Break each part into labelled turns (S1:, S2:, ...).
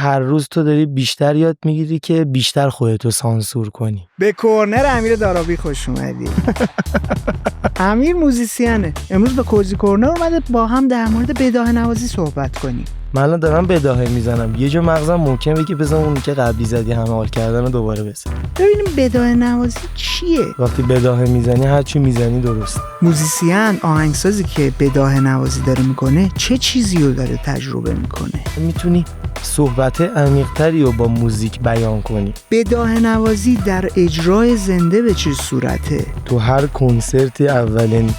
S1: هر روز تو داری بیشتر یاد میگیری که بیشتر خودتو سانسور کنی.
S2: به کورنر امیر دارابی خوش اومدی. امیر موزیسینه. امروز به کوزی کورنر اومده با هم در مورد بداهه نوازی صحبت کنیم.
S1: من الان دارم بداهه میزنم، یه جا مغزم ممکنه بگه بزن اون که قبلی زدی همه حال کردن رو دوباره بزن.
S2: ببینیم بداهه نوازی چیه؟
S1: وقتی بداهه میزنی هر چی میزنی درسته.
S2: موزیسین، آهنگسازی که بداهه نوازی داره میکنه چه چیزی رو داره تجربه میکنه؟
S1: میتونی صحبت عمیق‌تری رو با موزیک بیان کنی.
S2: بداهه نوازی در اجرای زنده به چه صورته؟
S1: تو هر کنسرتی اولین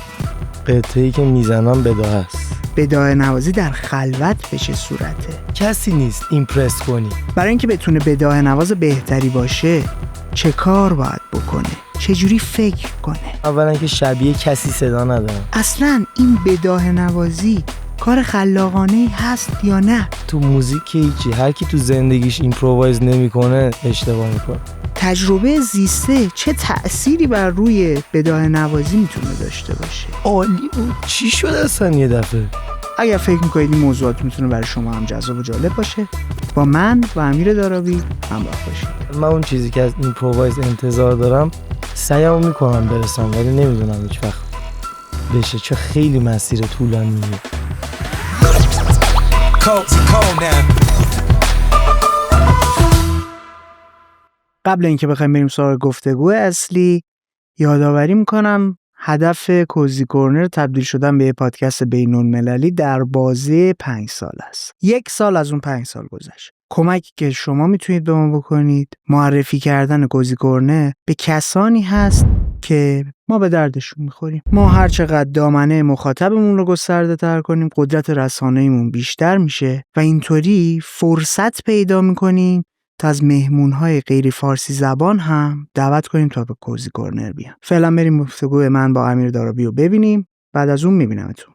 S1: قطعه‌ای که میزنم بداهه است.
S2: بداهه نوازی در خلوت به چه صورته؟
S1: کسی نیست ایمپرس کنی.
S2: برای اینکه بتونه بداهه نواز بهتری باشه چه کار باید بکنه؟ چجوری فکر کنه؟
S1: اولا که شبیه کسی صدا ندارم.
S2: اصلاً این بداهه نوازی کار خلاقانه هست یا نه؟
S1: تو موزیک که هیچی، هر کی تو زندگیش ایمپرووایز نمیکنه اشتباه میکنه.
S2: تجربه زیسته چه تأثیری بر روی بداهه نوازی میتونه داشته باشه؟
S1: عالی بود. چی شد اصلا یه دفعه؟
S2: اگر فکر میکنید این موضوعات میتونه برای شما هم جذاب و جالب باشه، با من و امیر دارابی همراه باشید.
S1: من اون چیزی که از ایمپرووایز انتظار دارم سعیمو میکنم برسم، ولی نمیدونم هیچ وقت بشه، چه خیلی مسیر طولانیه.
S2: قبل اینکه بخوایم بریم سراغ گفتگو اصلی، یادآوری میکنم هدف کوزی کورنر تبدیل شدن به یه پادکست بین‌المللی در بازه 5 سال است. 1 سال از اون 5 سال گذشت. کمکی که شما میتونید به ما بکنید معرفی کردن کوزی کورنر به کسانی هست که ما به دردشون میخوریم. ما هر چقدر دامنه مخاطبمون رو گسترده تر کنیم، قدرت رسانه‌ایمون بیشتر میشه و اینطوری فرصت پیدا میکنیم تا از مهمون‌های غیر فارسی زبان هم دعوت کنیم تا به کوزی کورنر بیان. فعلا بریم گفتگوی من با امیر دارابی رو ببینیم، بعد از اون میبینمتون.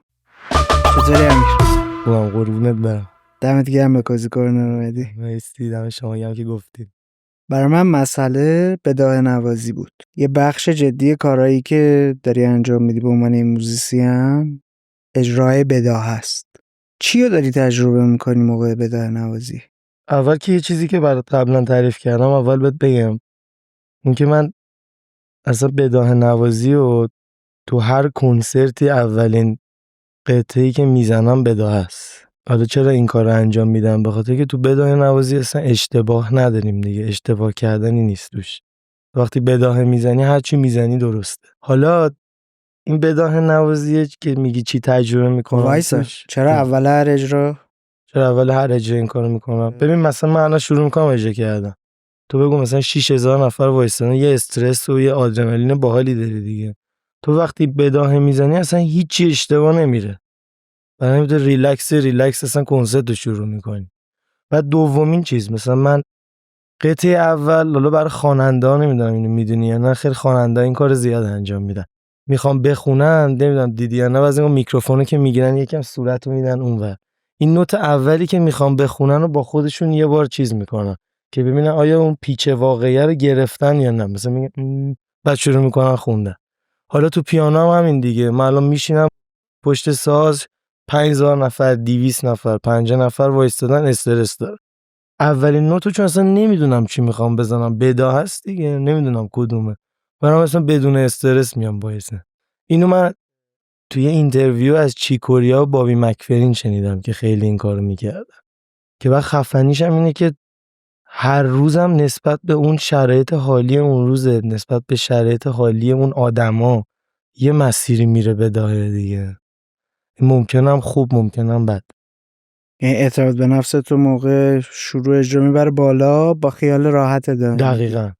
S2: چطوری امیر؟
S1: خوبم قربونت برم.
S2: دمت گرم به کوزی کورنر اومدی.
S1: مرسی، دم شما هم که گفتید.
S2: برای من مسئله بداهه نوازی بود. یه بخش جدی کارهایی که داری انجام میدی به عنوان موزیسین اجرای بداهه است. چی رو داری تجربه میکنی موقع بداهه نوازی؟
S1: اول که یه چیزی که برات قبلا تعریف کردم اول بهت بگم، این که من اصلا بداهه نوازی و تو هر کنسرتی اولین قطعه‌ای که میزنم بداهه است. حالا چرا این کار رو انجام میدم؟ به خاطر که تو بداهه نوازی اصلا اشتباه نداریم دیگه، اشتباه کردنی نیست توش. وقتی بداهه میزنی هر چی میزنی درسته. حالا این بداهه نوازیه که میگی چی تجربه میکنم
S2: وایسا، چرا اول هر اجرا؟
S1: چرا اول هر اجرا این کارو میکنم؟ ببین مثلا من الان شروع میکنم اجرا کردن، تو بگو مثلا 6000 نفر وایسادن، یه استرس و یه آدرنالین باحالی داری دیگه. تو وقتی بداهه میزنی اصلا هیچی اشتباه نمیره، برای همین تو ریلکس اصلا کنسرت رو شروع میکنی. بعد دومین چیز، مثلا من قطعه اول، حالا برای خواننده ها نمیدونم اینو میدونی یا نه، خیلی خواننده این کار زیاد انجام میدن، میخوام بخونن، نمیدونم دیدی یا نه، بعضی اون میکروفونو که میگیرن یکم صورتو میدن اونور، این نوت اولی که میخوام بخونن رو با خودشون یه بار چیز میکنن که ببینن آیا اون پیچ واقعیه رو گرفتن یا نه، مثلا میگن بعد شروع میکنن خوندن. حالا تو پیانو هم همین دیگه، من الان میشینم پشت ساز 5000 نفر 200 نفر 50 نفر وایستادن، استرس داره. اولین نوتو چون اصلا نمیدونم چی میخوام بزنم، بداهه است دیگه، نمیدونم کدومه، برام اصلا بدون استرس میام وایسه. اینو من توی اینترویو از چیکوریا و بابی مکفرین شنیدم که خیلی این کارو میکردن، که بعد خفنیش هم اینه که هر روزم نسبت به اون شرایط حالی اون روزه، نسبت به شرایط حالی اون آدما یه مسیری میره بداهه دیگه، ممکنم خوب ممکنم بد.
S2: یعنی اعتماد به نفس تو موقع شروع اجرا میبره بالا با خیال راحت داری.
S1: دقیقاً.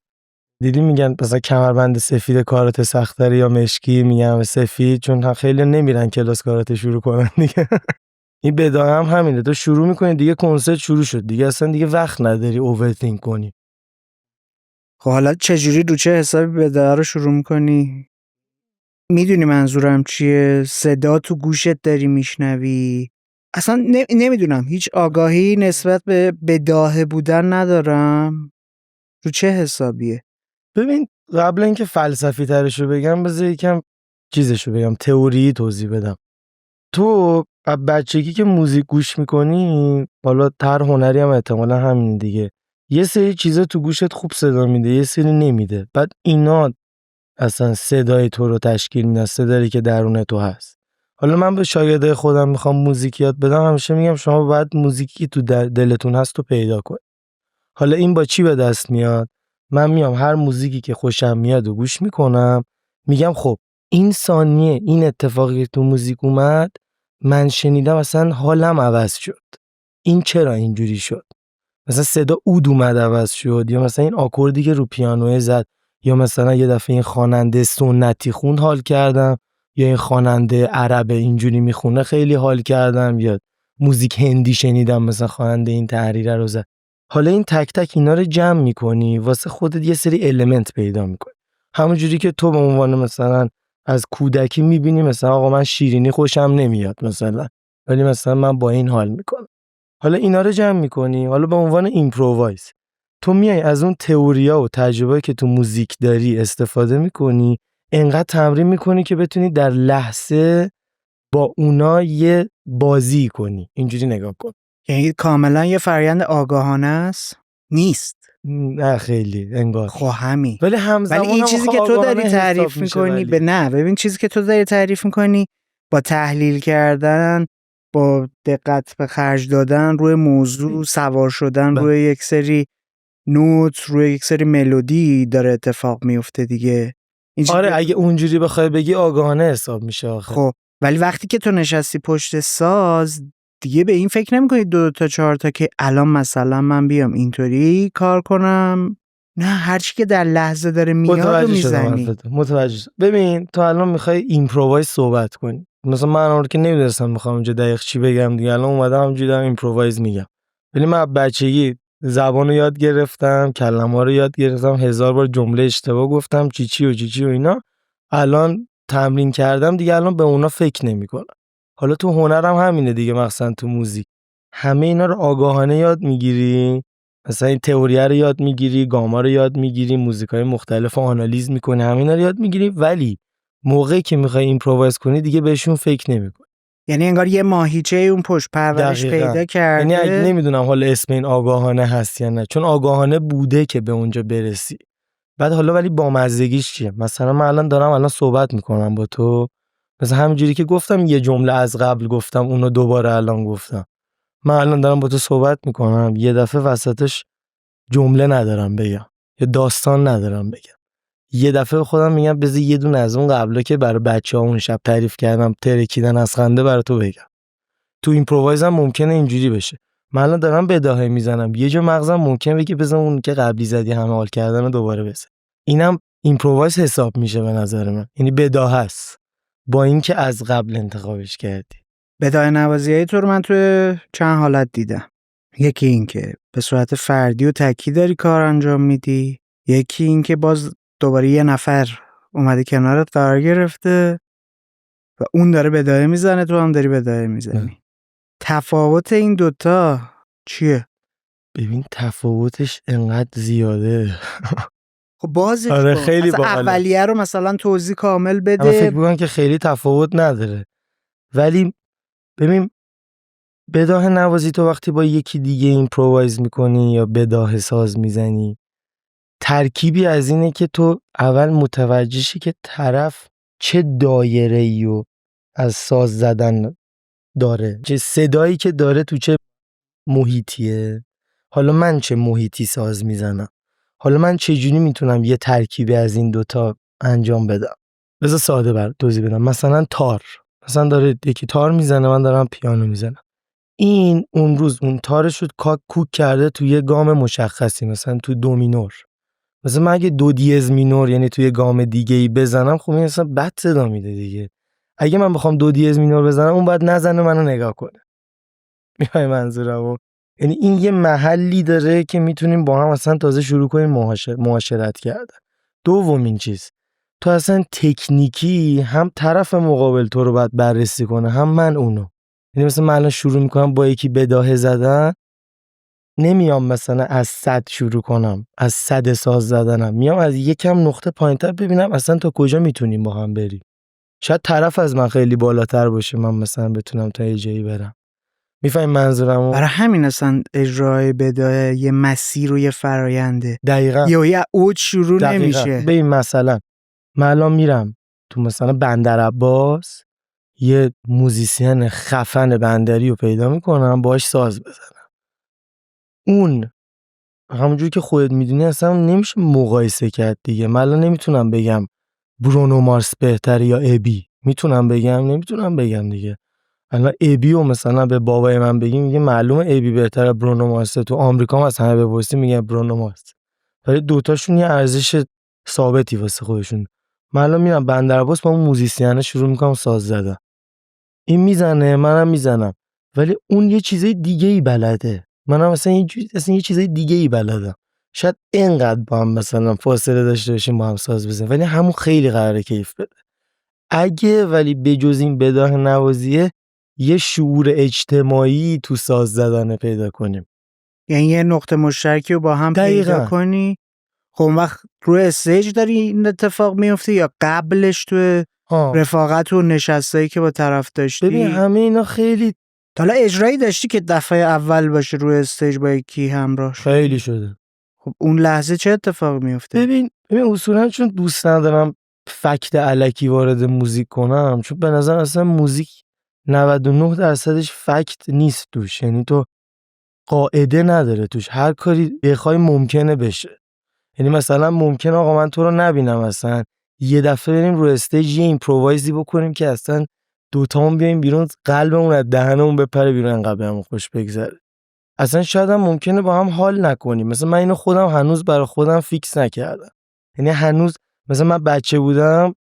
S1: دیدی میگن مثلا کمربند سفید کارات سخت‌تره یا مشکی، میگم سفید چون خیلی نمیرن کلاس کارات شروع کنن دیگه. این بداهه هم همینه، تو شروع میکنی دیگه کنسرت شروع شد دیگه، اصلا دیگه وقت نداری اوورثینک کنی.
S2: خب حالا چجوری رو چه حسابی بداهه رو شروع میکنی؟ میدونی منظورم چیه؟ صدا تو گوشت داری میشنوی؟ اصلا نمیدونم، هیچ آگاهی نسبت به بداهه بودن ندارم. رو چه حسابیه؟
S1: ببین قبل اینکه فلسفی ترشو بگم بذار یکم چیزشو بگم، تئوری توضیح بدم. تو از بچگی که موزیک گوش میکنی، حالا هر هنری هم احتمالا همین دیگه، یه سری چیزا تو گوشت خوب صدا میده، یه سری نمیده. بعد اینا اصلا صدای تو رو تشکیل میدن، صدایی که درون تو هست. حالا من به شاگردای خودم میخوام موزیک یاد بدم، همیشه میگم شما باید موزیکی تو دلتون هست رو پیدا کن. حالا این با چی به دست میاد؟ من میام هر موزیکی که خوشم میاد و گوش میکنم، میگم خب این ثانیه این اتفاقی که تو موزیک اومد من شنیدم اصلا حالم عوض شد، این چرا اینجوری شد؟ مثلا صدا عود اومد عوض شد، یا مثلا این آکوردی که رو پیانو زد، یا مثلا یه دفعه این خواننده سنتی خوند حال کردم، یا این خواننده عرب اینجوری میخونه خیلی حال کردم، یا موزیک هندی شنیدم مثلا خواننده این تحریره رو زد. حالا این تک تک اینا رو جمع میکنی واسه خودت یه سری المنت پیدا میکنی. همونجوری که تو به عنوان مثلا از کودکی میبینی مثلا آقا من شیرینی خوشم نمیاد مثلا، ولی مثلا من با این حال میکنم. حالا اینا رو جمع میکنی، حالا به عنوان ایمپرووایز تو میای از اون تئوریا و تجربه‌ای که تو موزیک داری استفاده میکنی، انقدر تمرین میکنی که بتونی در لحظه با اونا یه بازی کنی. اینجوری نگاه کن.
S2: یعنی کاملا یه فرآیند آگاهانه است؟ نیست.
S1: نه خیلی انگار.
S2: خب همین.
S1: ولی همزمان
S2: ولی این چیزی که تو داری تعریف میکنی ببین چیزی که تو داری تعریف میکنی با تحلیل کردن، با دقت به خرج دادن روی موضوع، سوار شدن روی یک سری نوت، روی یک سری ملودی داره اتفاق میفته دیگه.
S1: آره اگه اونجوری بخوای بگی آگاهانه حساب میشه آخه.
S2: خب ولی وقتی که تو نشستی پشت ساز دیگه به این فکر نمی‌کنی 2 تا 4 تا که الان مثلا من بیام اینطوری کار کنم. نه، هر چی که در لحظه داره میاد رو میزنی.
S1: متوجه شدم. ببین تو الان میخوای ایمپرووایز صحبت کنی، مثلا من اون رو که نمیدونستم میخوام اونجا دقیق چی بگم دیگه، الان اومدم همونجوری دارم ایمپرووایز میگم. ولی من بچگی زبان رو یاد گرفتم، کلمه‌ها رو یاد گرفتم، 1000 بار جمله اشتباه گفتم، چی و اینا. الان تمرین کردم دیگه، الان به اونا فکر نمیکنم. حالا تو هنرم همینه دیگه، مثلا تو موزیک همه اینا رو آگاهانه یاد میگیری، مثلا این تئوریه رو یاد میگیری، گاما رو یاد میگیری، موزیکای مختلف رو آنالیز میکنی، همینا رو یاد میگیری، ولی موقعی که میخوای ایمپرووایز کنی دیگه بهشون فکر نمیکنی.
S2: یعنی انگار یه ماهیچه اون پشت پرورش پیدا کرده.
S1: یعنی اگه نمیدونم حالا اسم این آگاهانه هست یا نه، چون آگاهانه بوده که به اونجا برسی. بعد حالا ولی با مزگیش چیه؟ مثلا من الان صحبت میکنم با تو، مثلا همینجوری که گفتم یه جمله از قبل گفتم اونو دوباره الان گفتم. من الان دارم با تو صحبت میکنم، یه دفعه وسطش جمله ندارم بگم یا داستان ندارم بگم، یه دفعه خودم میگم بذار یه دونه از اون قبلا که برای بچه‌ها اون شب تعریف کردم ترکیدن از خنده برای تو بگم. تو ایمپرووایز هم ممکنه اینجوری بشه، من الان دارم بداهه میزنم، یه جا مغزم ممکنه بگه بذار اون که قبلی زدی همه حال کردن رو دوباره بزن. اینم ایمپرووایز حساب میشه به نظر من، یعنی بداهه است با اینکه از قبل انتخابش کردی.
S2: بداهه نوازیای تو رو من توی چند حالت دیدم. یکی این که به صورت فردی و تکی داری کار انجام میدی، یکی این که باز دوباره یه نفر اومده کنارت قرار گرفته و اون داره بداهه میزنه، تو هم داری بداهه میزنی. تفاوت این دوتا چیه؟
S1: ببین تفاوتش انقدر زیاده.
S2: خب بازش
S1: آره
S2: کن.
S1: خیلی
S2: مثلا اولیه رو مثلا توضیح کامل بده.
S1: من فکر می‌کنم که خیلی تفاوت نداره، ولی ببین بداهه نوازی تو وقتی با یکی دیگه ایمپرووایز میکنی یا بداهه ساز میزنی، ترکیبی از اینه که تو اول متوجه شی که طرف چه دایره‌ای رو از ساز زدن داره، چه صدایی که داره تو چه محیطیه، حالا من چه محیطی ساز میزنم، حالا من چجوری میتونم یه ترکیبی از این دوتا انجام بدم. بذار ساده بر توضیح بدم. مثلا تار، مثلا داره یکی تار میزنه، من دارم پیانو میزنم، این اون روز اون تارش رو کوک کرده توی یه گام مشخصی، مثلا تو دو مینور. مثلا من اگه دو دیز مینور یعنی توی گام دیگه ای بزنم، خب این اصلا بد صدا میده دیگه. اگه من بخوام دو دیز مینور بزنم، اون باید نزنه منو نگاه کنه. میای منظورمو؟ یعنی این یه محلی داره که میتونیم با هم اصلا تازه شروع کنیم معاشرت کردن. دومین چیز، تو اصلا تکنیکی هم طرف مقابل تو رو باید بررسی کنه، هم من اونو. یعنی مثلا من الان شروع میکنم با یکی بداهه زدن، نمیام مثلا از 100 شروع کنم، از 100 ساز زدنم، میام از یکم نقطه پایینتر ببینم اصلا تا کجا میتونیم با هم بریم، شاید طرف از من خیلی بالاتر باشه، من مثلا بتونم تا یه جایی برم. میفهمی منظورمو؟
S2: برای همین اصلا اجرای بدایه یه مسیر و یه فراینده.
S1: دقیقاً.
S2: یا یه اوج شروع
S1: دقیقاً.
S2: نمیشه.
S1: ببین مثلا من الان میرم تو مثلا بندر عباس، یه موزیسین خفن بندری رو پیدا میکنم باهاش ساز بزنم. اون همونجوری که خودت میدونی اصلا نمیشه مقایسه کرد دیگه. من الان نمیتونم بگم برونو مارس بهتره یا ابی. میتونم بگم؟ نمیتونم بگم دیگه. الان ابی رو مثلا به بابای من بگیم میگه معلومه ابی بهتره برونو مارس. تو آمریکا هم از همه بپرسی میگن برونو مارس. ولی دوتاشون یه ارزش ثابتی واسه خودشون. من الان میرم بندرعباس با اون موزیسین شروع میکنم ساز زدن. این میزنه منم میزنم، ولی اون یه چیزای دیگه ای بلده، منم مثلا یه چیزای دیگه ای بلدم. شاید اینقدر با هم مثلا فاصله داشته باشیم با هم ساز بزنیم، ولی همون خیلی قراره کیف بده. اگه ولی بجز این بداهه نوازیه یه شعور اجتماعی تو ساز زدن پیدا کنیم،
S2: یعنی یه نقطه مشترکی رو با هم
S1: دقیقاً.
S2: پیدا کنی. خب اون وقت روی استیج داری این اتفاق میفته یا قبلش تو رفاقت و نشستایی که با طرف داشتی؟
S1: ببین همه اینا خیلی
S2: حالا اجرایی داشتی که دفعه اول باشه روی استیج با یکی همراه شدی؟
S1: خیلی شده.
S2: خب اون لحظه چه اتفاق میفته؟
S1: ببین اصولا چون دوست ندارم فکت الکی وارد موزیک کنم، چون به نظر اصلا موزیک 99% فکت نیست توش، یعنی تو قاعده نداره توش، هر کاری بخوای ممکنه بشه. یعنی مثلا ممکنه آقا من تو رو نبینم، اصلا یه دفعه بریم رو استیج یه ایمپرووایزی بکنیم که اصلا دوتامون بیایم بیرون، قلبمون از دهنمون بپره بیرون، انقدر بهمون خوش بگذره. اصلا شاید هم ممکنه با هم حال نکنیم. مثلا من اینو خودم هنوز برای خودم فیکس نکردم. یعنی هنوز مثلا من بچه بودم،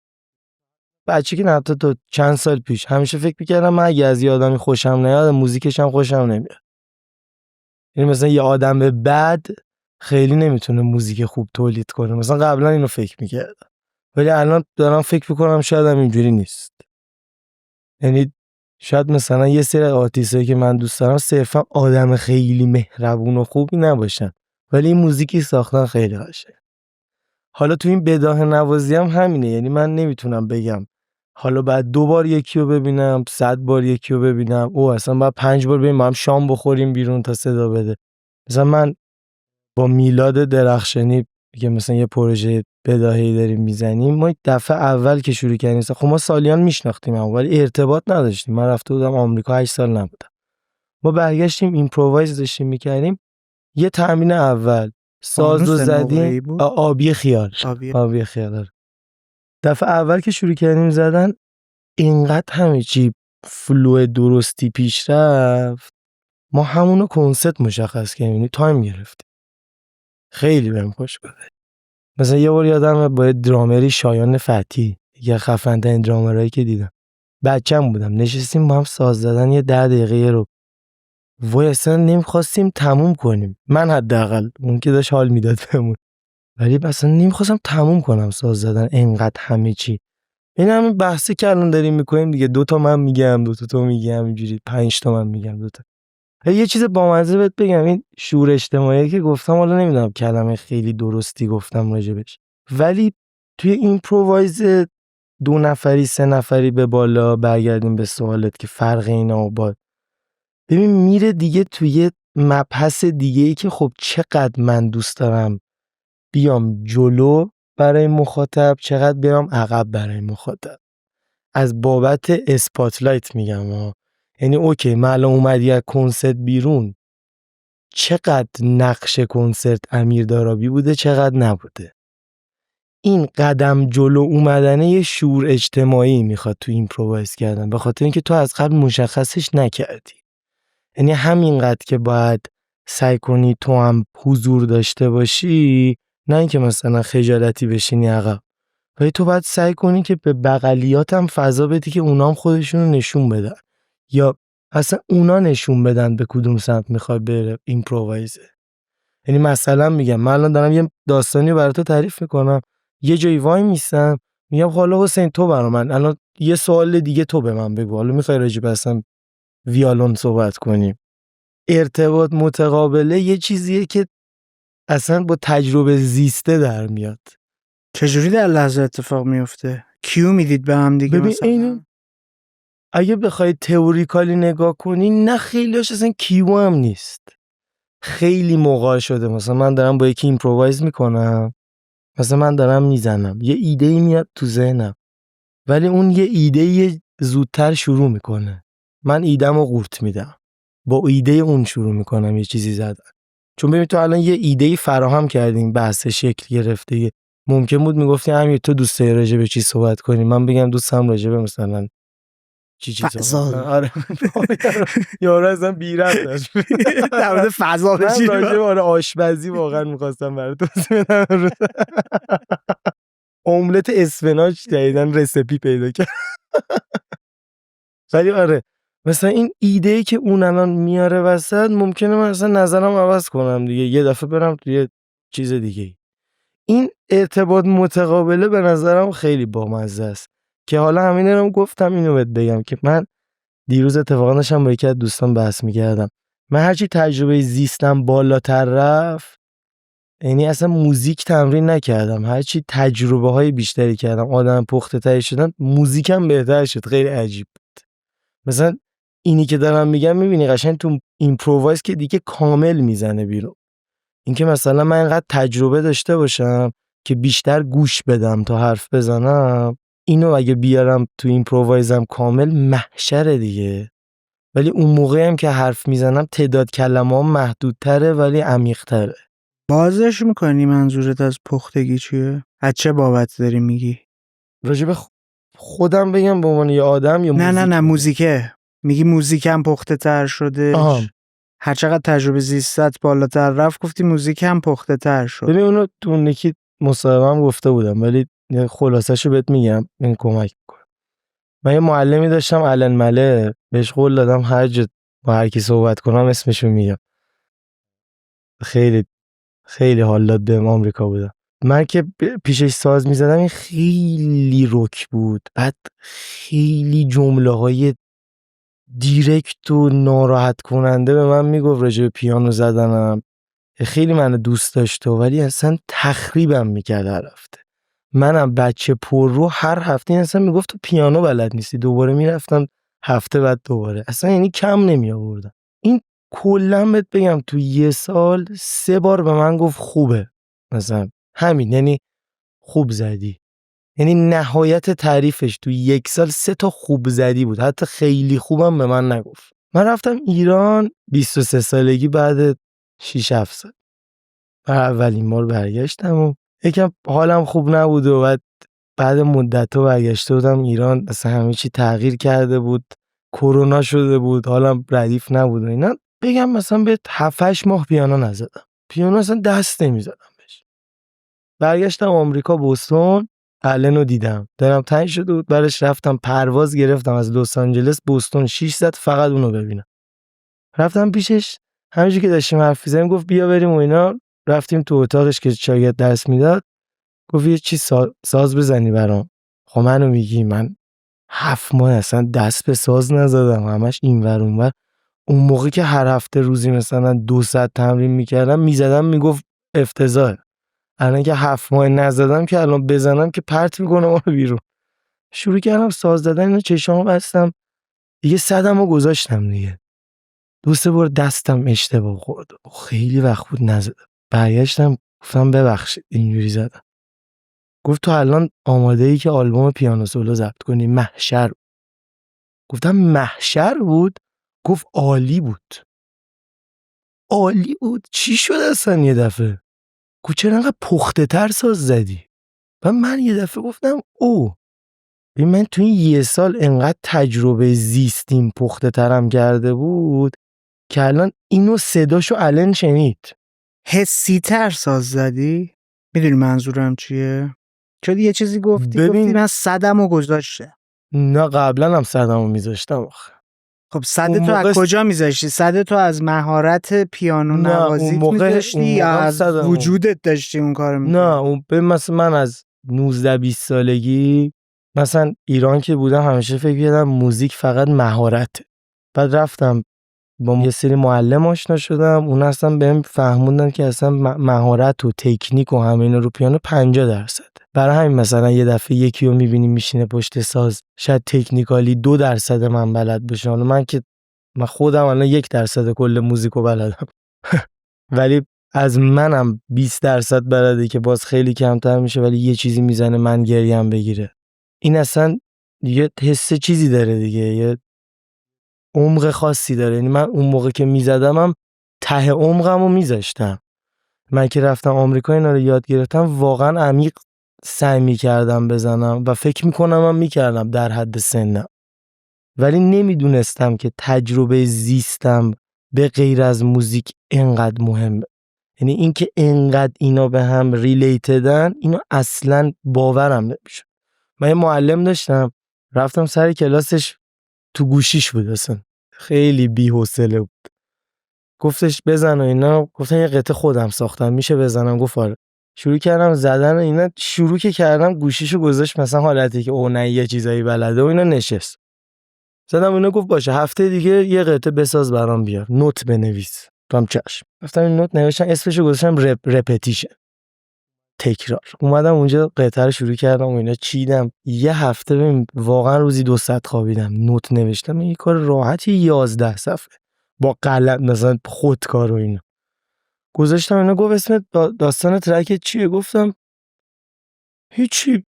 S1: بچه که نه تا چند سال پیش همیشه فکر می‌کردم من اگه از یه آدمی خوشم نیاد موزیکش هم خوشم نمیاد. یعنی مثلا یه آدم بد خیلی نمیتونه موزیک خوب تولید کنه. مثلا قبلا اینو فکر می‌کردم، ولی الان دارم فکر می‌کنم شاید هم اینجوری نیست. یعنی شاید مثلا یه سری آرتیستایی که من دوست دارم صرفا آدم خیلی مهربون و خوبی نباشن، ولی این موزیکی ساختن خیلی قشنگه. حالا تو این بداهه نوازی هم همینه. یعنی من نمیتونم بگم حالا بعد 2 بار یکی رو ببینم، 100 بار یکی رو ببینم، او اصلا بعد 5 بار بریم با هم شام بخوریم بیرون تا صدا بده. مثلا من با میلاد درخشانی که مثلا یه پروژه بداهه‌ای داریم میزنیم، ما دفعه اول که شروع کردیم، خب ما سالیان میشناختیم ولی ارتباط نداشتیم. من رفته بودم آمریکا 8 سال نبودم. ما برگشتیم ایمپرووایز داشتیم میکردیم. یه تمرین اول سازو زدیم، آبی خیال. آبی خیال. دفعه اول که شروع کردیم زدن، اینقدر همه چی فلو درستی پیش رفت، ما همونو کنسپت مشخص کردیم، یعنی تایم گرفتیم. خیلی بهم خوش گذشت. مثلا یه بار یادمه با درامری شایان فتحی، یه خفن ترین درامرایی که دیدم، بچه‌م بودم، نشستیم با هم ساز زدن یه 10 دقیقه رو، وای اصلا نمیخواستیم تموم کنیم. من حداقل، اون که داشت حال میداد بهمون، ولی اصلا نمیخواستم تموم کنم ساز زدن، انقدر همه چی. این همین بحثی که الان داریم میکنیم دیگه، 2 تا من میگم 2 تا تو میگی، همینجوری 5 تا من میگم 2 تا. یه چیز بامزه بهت بگم، این شعور اجتماعی که گفتم، حالا نمیدونم کلمه خیلی درستی گفتم راجبش، ولی توی ایمپرووایز 2 نفری 3 نفری به بالا، برگردیم به سوالت که فرق اینا و با، ببین میره دیگه توی مبحث دیگه ای که خب چقدر من دوست دارم بیام جلو برای مخاطب، چقدر بیام عقب برای مخاطب. از بابت اسپاتلایت میگم یعنی اوکی من الان اومدی از کنسرت بیرون، چقدر نقش کنسرت امیر دارابی بوده چقدر نبوده. این قدم جلو اومدنه یه شعور اجتماعی میخواد تو ایمپرووایز کردن، به خاطر اینکه تو از قبل مشخصش نکردی. یعنی همینقدر که باید سعی کنی تو هم حضور داشته باشی، نه اینکه مثلا خجالتی بشینی عقب، ولی تو باید سعی کنی که به بغلیات هم فضا بدی که اونا هم خودشونو نشون بدن، یا اصلا اونا نشون بدن به کدوم سمت میخوای بره ایمپرووایزه. یعنی مثلا میگم من الان دارم یه داستانی برای تو تعریف میکنم، یه جایی وای میسم میگم حالا حسین تو برا من الان یه سوال دیگه تو به من بگو، حالا میخوای راجع به اصلا ویالون صحبت کنیم. ارتباط متقابله یه چیزیه که اصلا با تجربه زیسته در میاد.
S2: چجوری در لحظه اتفاق میفته؟ کیو میدید به هم دیگه؟
S1: ببین
S2: مثلا
S1: اینو اگه بخوای تئوریکالی نگاه کنی، نه خیلیش اصلا کیو هم نیست. خیلی موقع شده مثلا من دارم با یکی ایمپرووایز میکنم، مثلا من دارم میزنم، یه ایده ای میاد تو ذهنم، ولی اون یه ایده زودتر شروع میکنه، من ایده‌مو قورت میدم، با ایده اون شروع میکنم یه چیزی زدن. چون ببین تو الان یه ایده فراهم کردیم، بحث شکل گرفته، ممکن بود میگفتی همین تو دوست داری راجع به چی صحبت کنی، من بگم دوستم راجع به مثلا چی صحبت کنم. آره یارو اصلا بی ربط داشت
S2: در مورد فضا
S1: من
S2: بشید.
S1: راجع به آشپزی واقعا می‌خواستم برات توضیح بدم. املت اسفناج جدیدن رسیپی پیدا کرد. ولی آره مثلا این ایده‌ای که اون الان میاره وسط، ممکنه من اصلا نظرم عوض کنم دیگه، یه دفعه برم توی چیز دیگه. این ارتباط متقابله به نظرم خیلی بامزه است، که حالا همین رو گفتم اینو بهت بگم که من دیروز اتفاقا داشتم با یکی از دوستان بحث می‌کردم. من هرچی تجربه زیستم بالاتر رفت، یعنی اصلا موزیک تمرین نکردم، هرچی تجربه های بیشتری کردم، آدم پخته تری شدم، موزیکم بهتر شد. خیلی عجیب بود. مثلا اینی که دارم میگم میبینی قشنگ تو ایمپرووایز که دیگه کامل میزنه بیرون. اینکه مثلا من اینقدر تجربه داشته باشم که بیشتر گوش بدم تا حرف بزنم، اینو اگه بیارم تو ایمپرووایزم کامل، محشره دیگه. ولی اون موقعی هم که حرف میزنم تعداد کلمه‌ام محدودتره ولی عمیق‌تره.
S2: بازش میکنی منظورت از پختگی چیه؟ از چه بابت داری میگی؟
S1: راجب خودم بگم به عنوان یه آدم یا موزیک؟
S2: نه موزیکه. میگی موزیکم پخته تر شده. هر چقدر تجربه زیستت بالاتر رفت گفتی موزیکم پخته تر شد.
S1: ببین اونو تو اون یکی مصاحبه‌ام گفته بودم، ولی خلاصه‌شو بهت میگم این کمک میکنه. من یه معلمی داشتم علن مله، بهش قول دادم هر جا با هر کی صحبت کنم اسمشو میگم. خیلی خیلی حال داد بهم. آمریکا بودم من که پیشش ساز میزدم، این خیلی رک بود، بعد خیلی جمله‌های دیرکت و ناراحت کننده به من میگفت راجع به پیانو زدنم. خیلی منو دوست داشته ولی اصلا تخریبم میکرد هر هفته. منم بچه پر رو هر هفته اصلا میگفت تو پیانو بلد نیستی، دوباره میرفتم هفته بعد دوباره، اصلا یعنی کم نمی آوردم. این کلا بهت بگم تو یه سال 3 بار به من گفت خوبه، مثلا همین، یعنی خوب زدی، یعنی نهایت تعریفش تو 1 سال 3 تا خوب زدی بود، حتی خیلی خوبم به من نگفت. من رفتم ایران 23 سالگی، بعد 6-7 سال اولین بار برگشتم و یکم حالم خوب نبود و بعد مدت‌ها برگشته بودم ایران، اصلا همه چی تغییر کرده بود، کرونا شده بود، حالم ردیف نبود و اینا. بگم مثلا به 7-8 ماه پیانو نزدم، پیانو اصلا دست نمیزدم بهش. برگشتم آمریکا، بوستون، النو دیدم دلم تنگ شده بود برش، رفتم پرواز گرفتم از لس آنجلس بوستون 6 ساعت فقط اونو ببینم. رفتم پیشش، همونجوری که داشتیم حرف می‌زدیم گفت بیا بریم و اینا. رفتیم تو اتاقش که شاگرد درس میداد، گفت یه چی ساز بزنی برام. خب منو میگی من 7 ماه اصلا دست به ساز نزدم، همش اینور اونور. اون موقع که هر هفته روزی مثلا 2 ساعت تمرین میکردم میزدم، میگفت افتضاحه. الان که 7 ماه نزدم که الان بزنم که پرت میکنم اونو بیرون. شروع کردم ساز زدن، اینو چشامو بستم دیگه، صدمو گذاشتم دیگه. 2-3 بار دستم اشتباه خورد، خیلی وقت بود نزدم. برگشتم گفتم ببخشید اینجوری زدم. گفت تو الان آماده ای که آلبوم پیانو سولو ضبط کنی؟ محشر. گفتم محشر بود؟ گفت عالی بود. عالی بود چی شد اصلا یه دفعه؟ گفت چرا انقدر پخته تر ساز زدی؟ و من یه دفعه گفتم او ببین من تو این 1 سال انقدر تجربه زیستیم پخته ترم کرده بود که الان اینو صداشو الان شنید.
S2: حسی تر ساز زدی؟ میدونی منظورم چیه؟ چون یه چیزی گفتی من صدمو گذاشته.
S1: نه قبلا هم صدمو میذاشتم آخه.
S2: خب صدتو از کجا میذاشتی؟ صدتو از مهارت پیانو نوازیت میذاشتی یا از وجودت داشتی اون کارو میکردی؟
S1: نه اون مثلا من از 19-20 سالگی مثلا ایران که بودم همیشه فکر کردم موزیک فقط مهارت. بعد رفتم با یه سری معلم آشنا شدم، اون اصلا بهم فهموندن که اصلا مهارت و تکنیک و همه اینا رو پیانو 50%. برای همین مثلا یه دفعه یکی رو می‌بینی میشینه پشت ساز، شاید تکنیکالی 2% من بلد باشه. حالا من خودم الان 1% کل موزیکو بلدم. ولی از منم 20% بلده که باز خیلی کمتر میشه، ولی یه چیزی میزنه من گریم بگیره. این اصلا یه حس چیزی داره دیگه، یه عمق خاصی داره. یعنی من اون موقع که میزدمم ته عمقمو میذاشتم. من که رفتم آمریکا اینا رو یاد گرفتم، واقعا عمیق سعی میکردم بزنم و فکر میکنم هم میکردم در حد سنم، ولی نمیدونستم که تجربه زیستم به غیر از موزیک اینقدر مهمه. یعنی این که اینقدر اینا به هم ریلیتدن، اینو اصلا باورم نمیشه. من یه معلم داشتم، رفتم سر کلاسش، تو گوشیش بود اصلا، خیلی بی‌حوصله بود. گفتش بزن و اینا، گفتم یه قطعه خودم ساختم میشه بزنم؟ گفت آره. شروع کردم زدن و اینا، شروع که کردم گوشیشو گذاشت مثلا حالتی که او نه یه چیزایی بلده و اینا، نشست. زدم اینا، گفت باشه هفته دیگه یه قطعه بساز برام بیار، نوت بنویس. گفتم چشم. رفتم این نوت نوشتم، اسمشو گذاشتم رپتیشن، تکرار. اومدم اونجا قطعه رو شروع کردم و اینا چیدم. یه هفته ببین واقعا روزی 2 ساعت خوابیدم، نوت نوشتم. این کار راحتی 11 صفحه با قلم مثلا خودکار و اینا گذاشتم. اینا گفت اسم داستان ترک چیه؟ گفتم هیچی،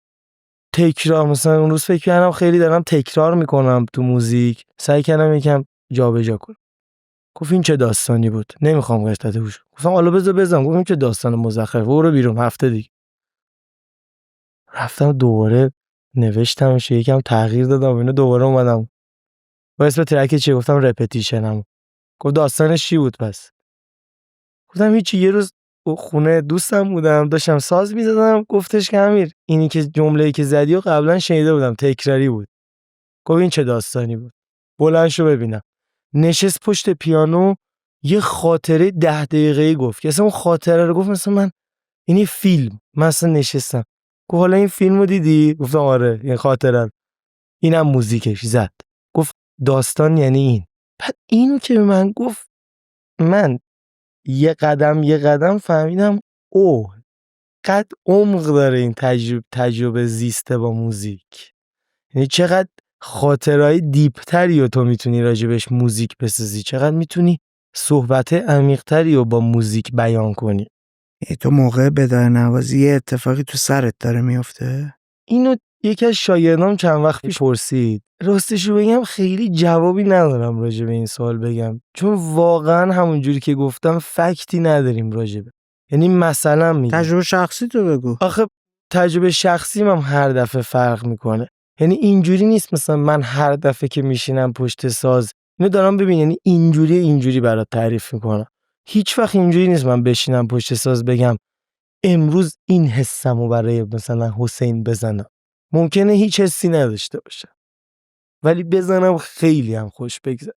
S1: تکرار. مثلا اون روز فکر کردم خیلی دارم تکرار میکنم تو موزیک، سعی کردم یکم جابجا کنم. گفت این چه داستانی بود؟ نمیخوام قطعه گوش. گفتم حالا بذار بزنم. گفت این چه داستان مزخرف، برو بیرون، هفته دیگه. رفتم دوباره نوشتمش، یکم تغییر دادم اینو، دوباره اومدم. با اسم ترک چیه؟ گفتم رپتیشنم. گفت داستانش چی بود پس؟ گفتم هیچی، یه روز خونه دوستم بودم، داشتم ساز می‌زدم، گفتش که امیر اینی که جمله‌ای که زدی و قبلا شنیده بودم، تکراری بود. گفت این چه داستانی بود؟ بلند شو ببینم. نشست پشت پیانو، یه خاطره 10 دقیقه‌ای گفت که اصلا اون خاطره رو گفت مثلا من این فیلم، من اصلا نشستم. گفت حالا این فیلمو دیدی؟ گفتم آره، این خاطره، اینم موزیکش. زد گفت داستان یعنی این. بعد اینو که به من گفت، من یه قدم فهمیدم اوه قد عمق داره این تجربه زیسته با موزیک. یعنی چقدر خاطرهای دیپتری رو تو میتونی راجبش موزیک بسازی، چقدر میتونی صحبت عمیقتری رو با موزیک بیان کنی.
S2: تو موقع بدايه نوازی یه اتفاقی تو سرت داره میفته؟
S1: اینو یکی از شاگردام چند وقت پیش پرسید. راستش رو بگم خیلی جوابی ندارم راجع به این سوال بگم، چون واقعا همونجوری که گفتم فکتی نداریم راجبه. یعنی مثلا میگم
S2: تجربه شخصی تو بگو.
S1: آخه تجربه شخصیم هم هر دفعه فرق میکنه. یعنی اینجوری نیست مثلا من هر دفعه که میشینم پشت ساز اینو دارم ببین، یعنی اینجوری برات تعریف میکنم. هیچ وقت اینجوری نیست من بشینم پشت ساز بگم امروز این حسمو برای مثلا حسین بزنم. ممکنه هیچ حسی نداشته باشه ولی بزنم خیلی هم خوش بگذره.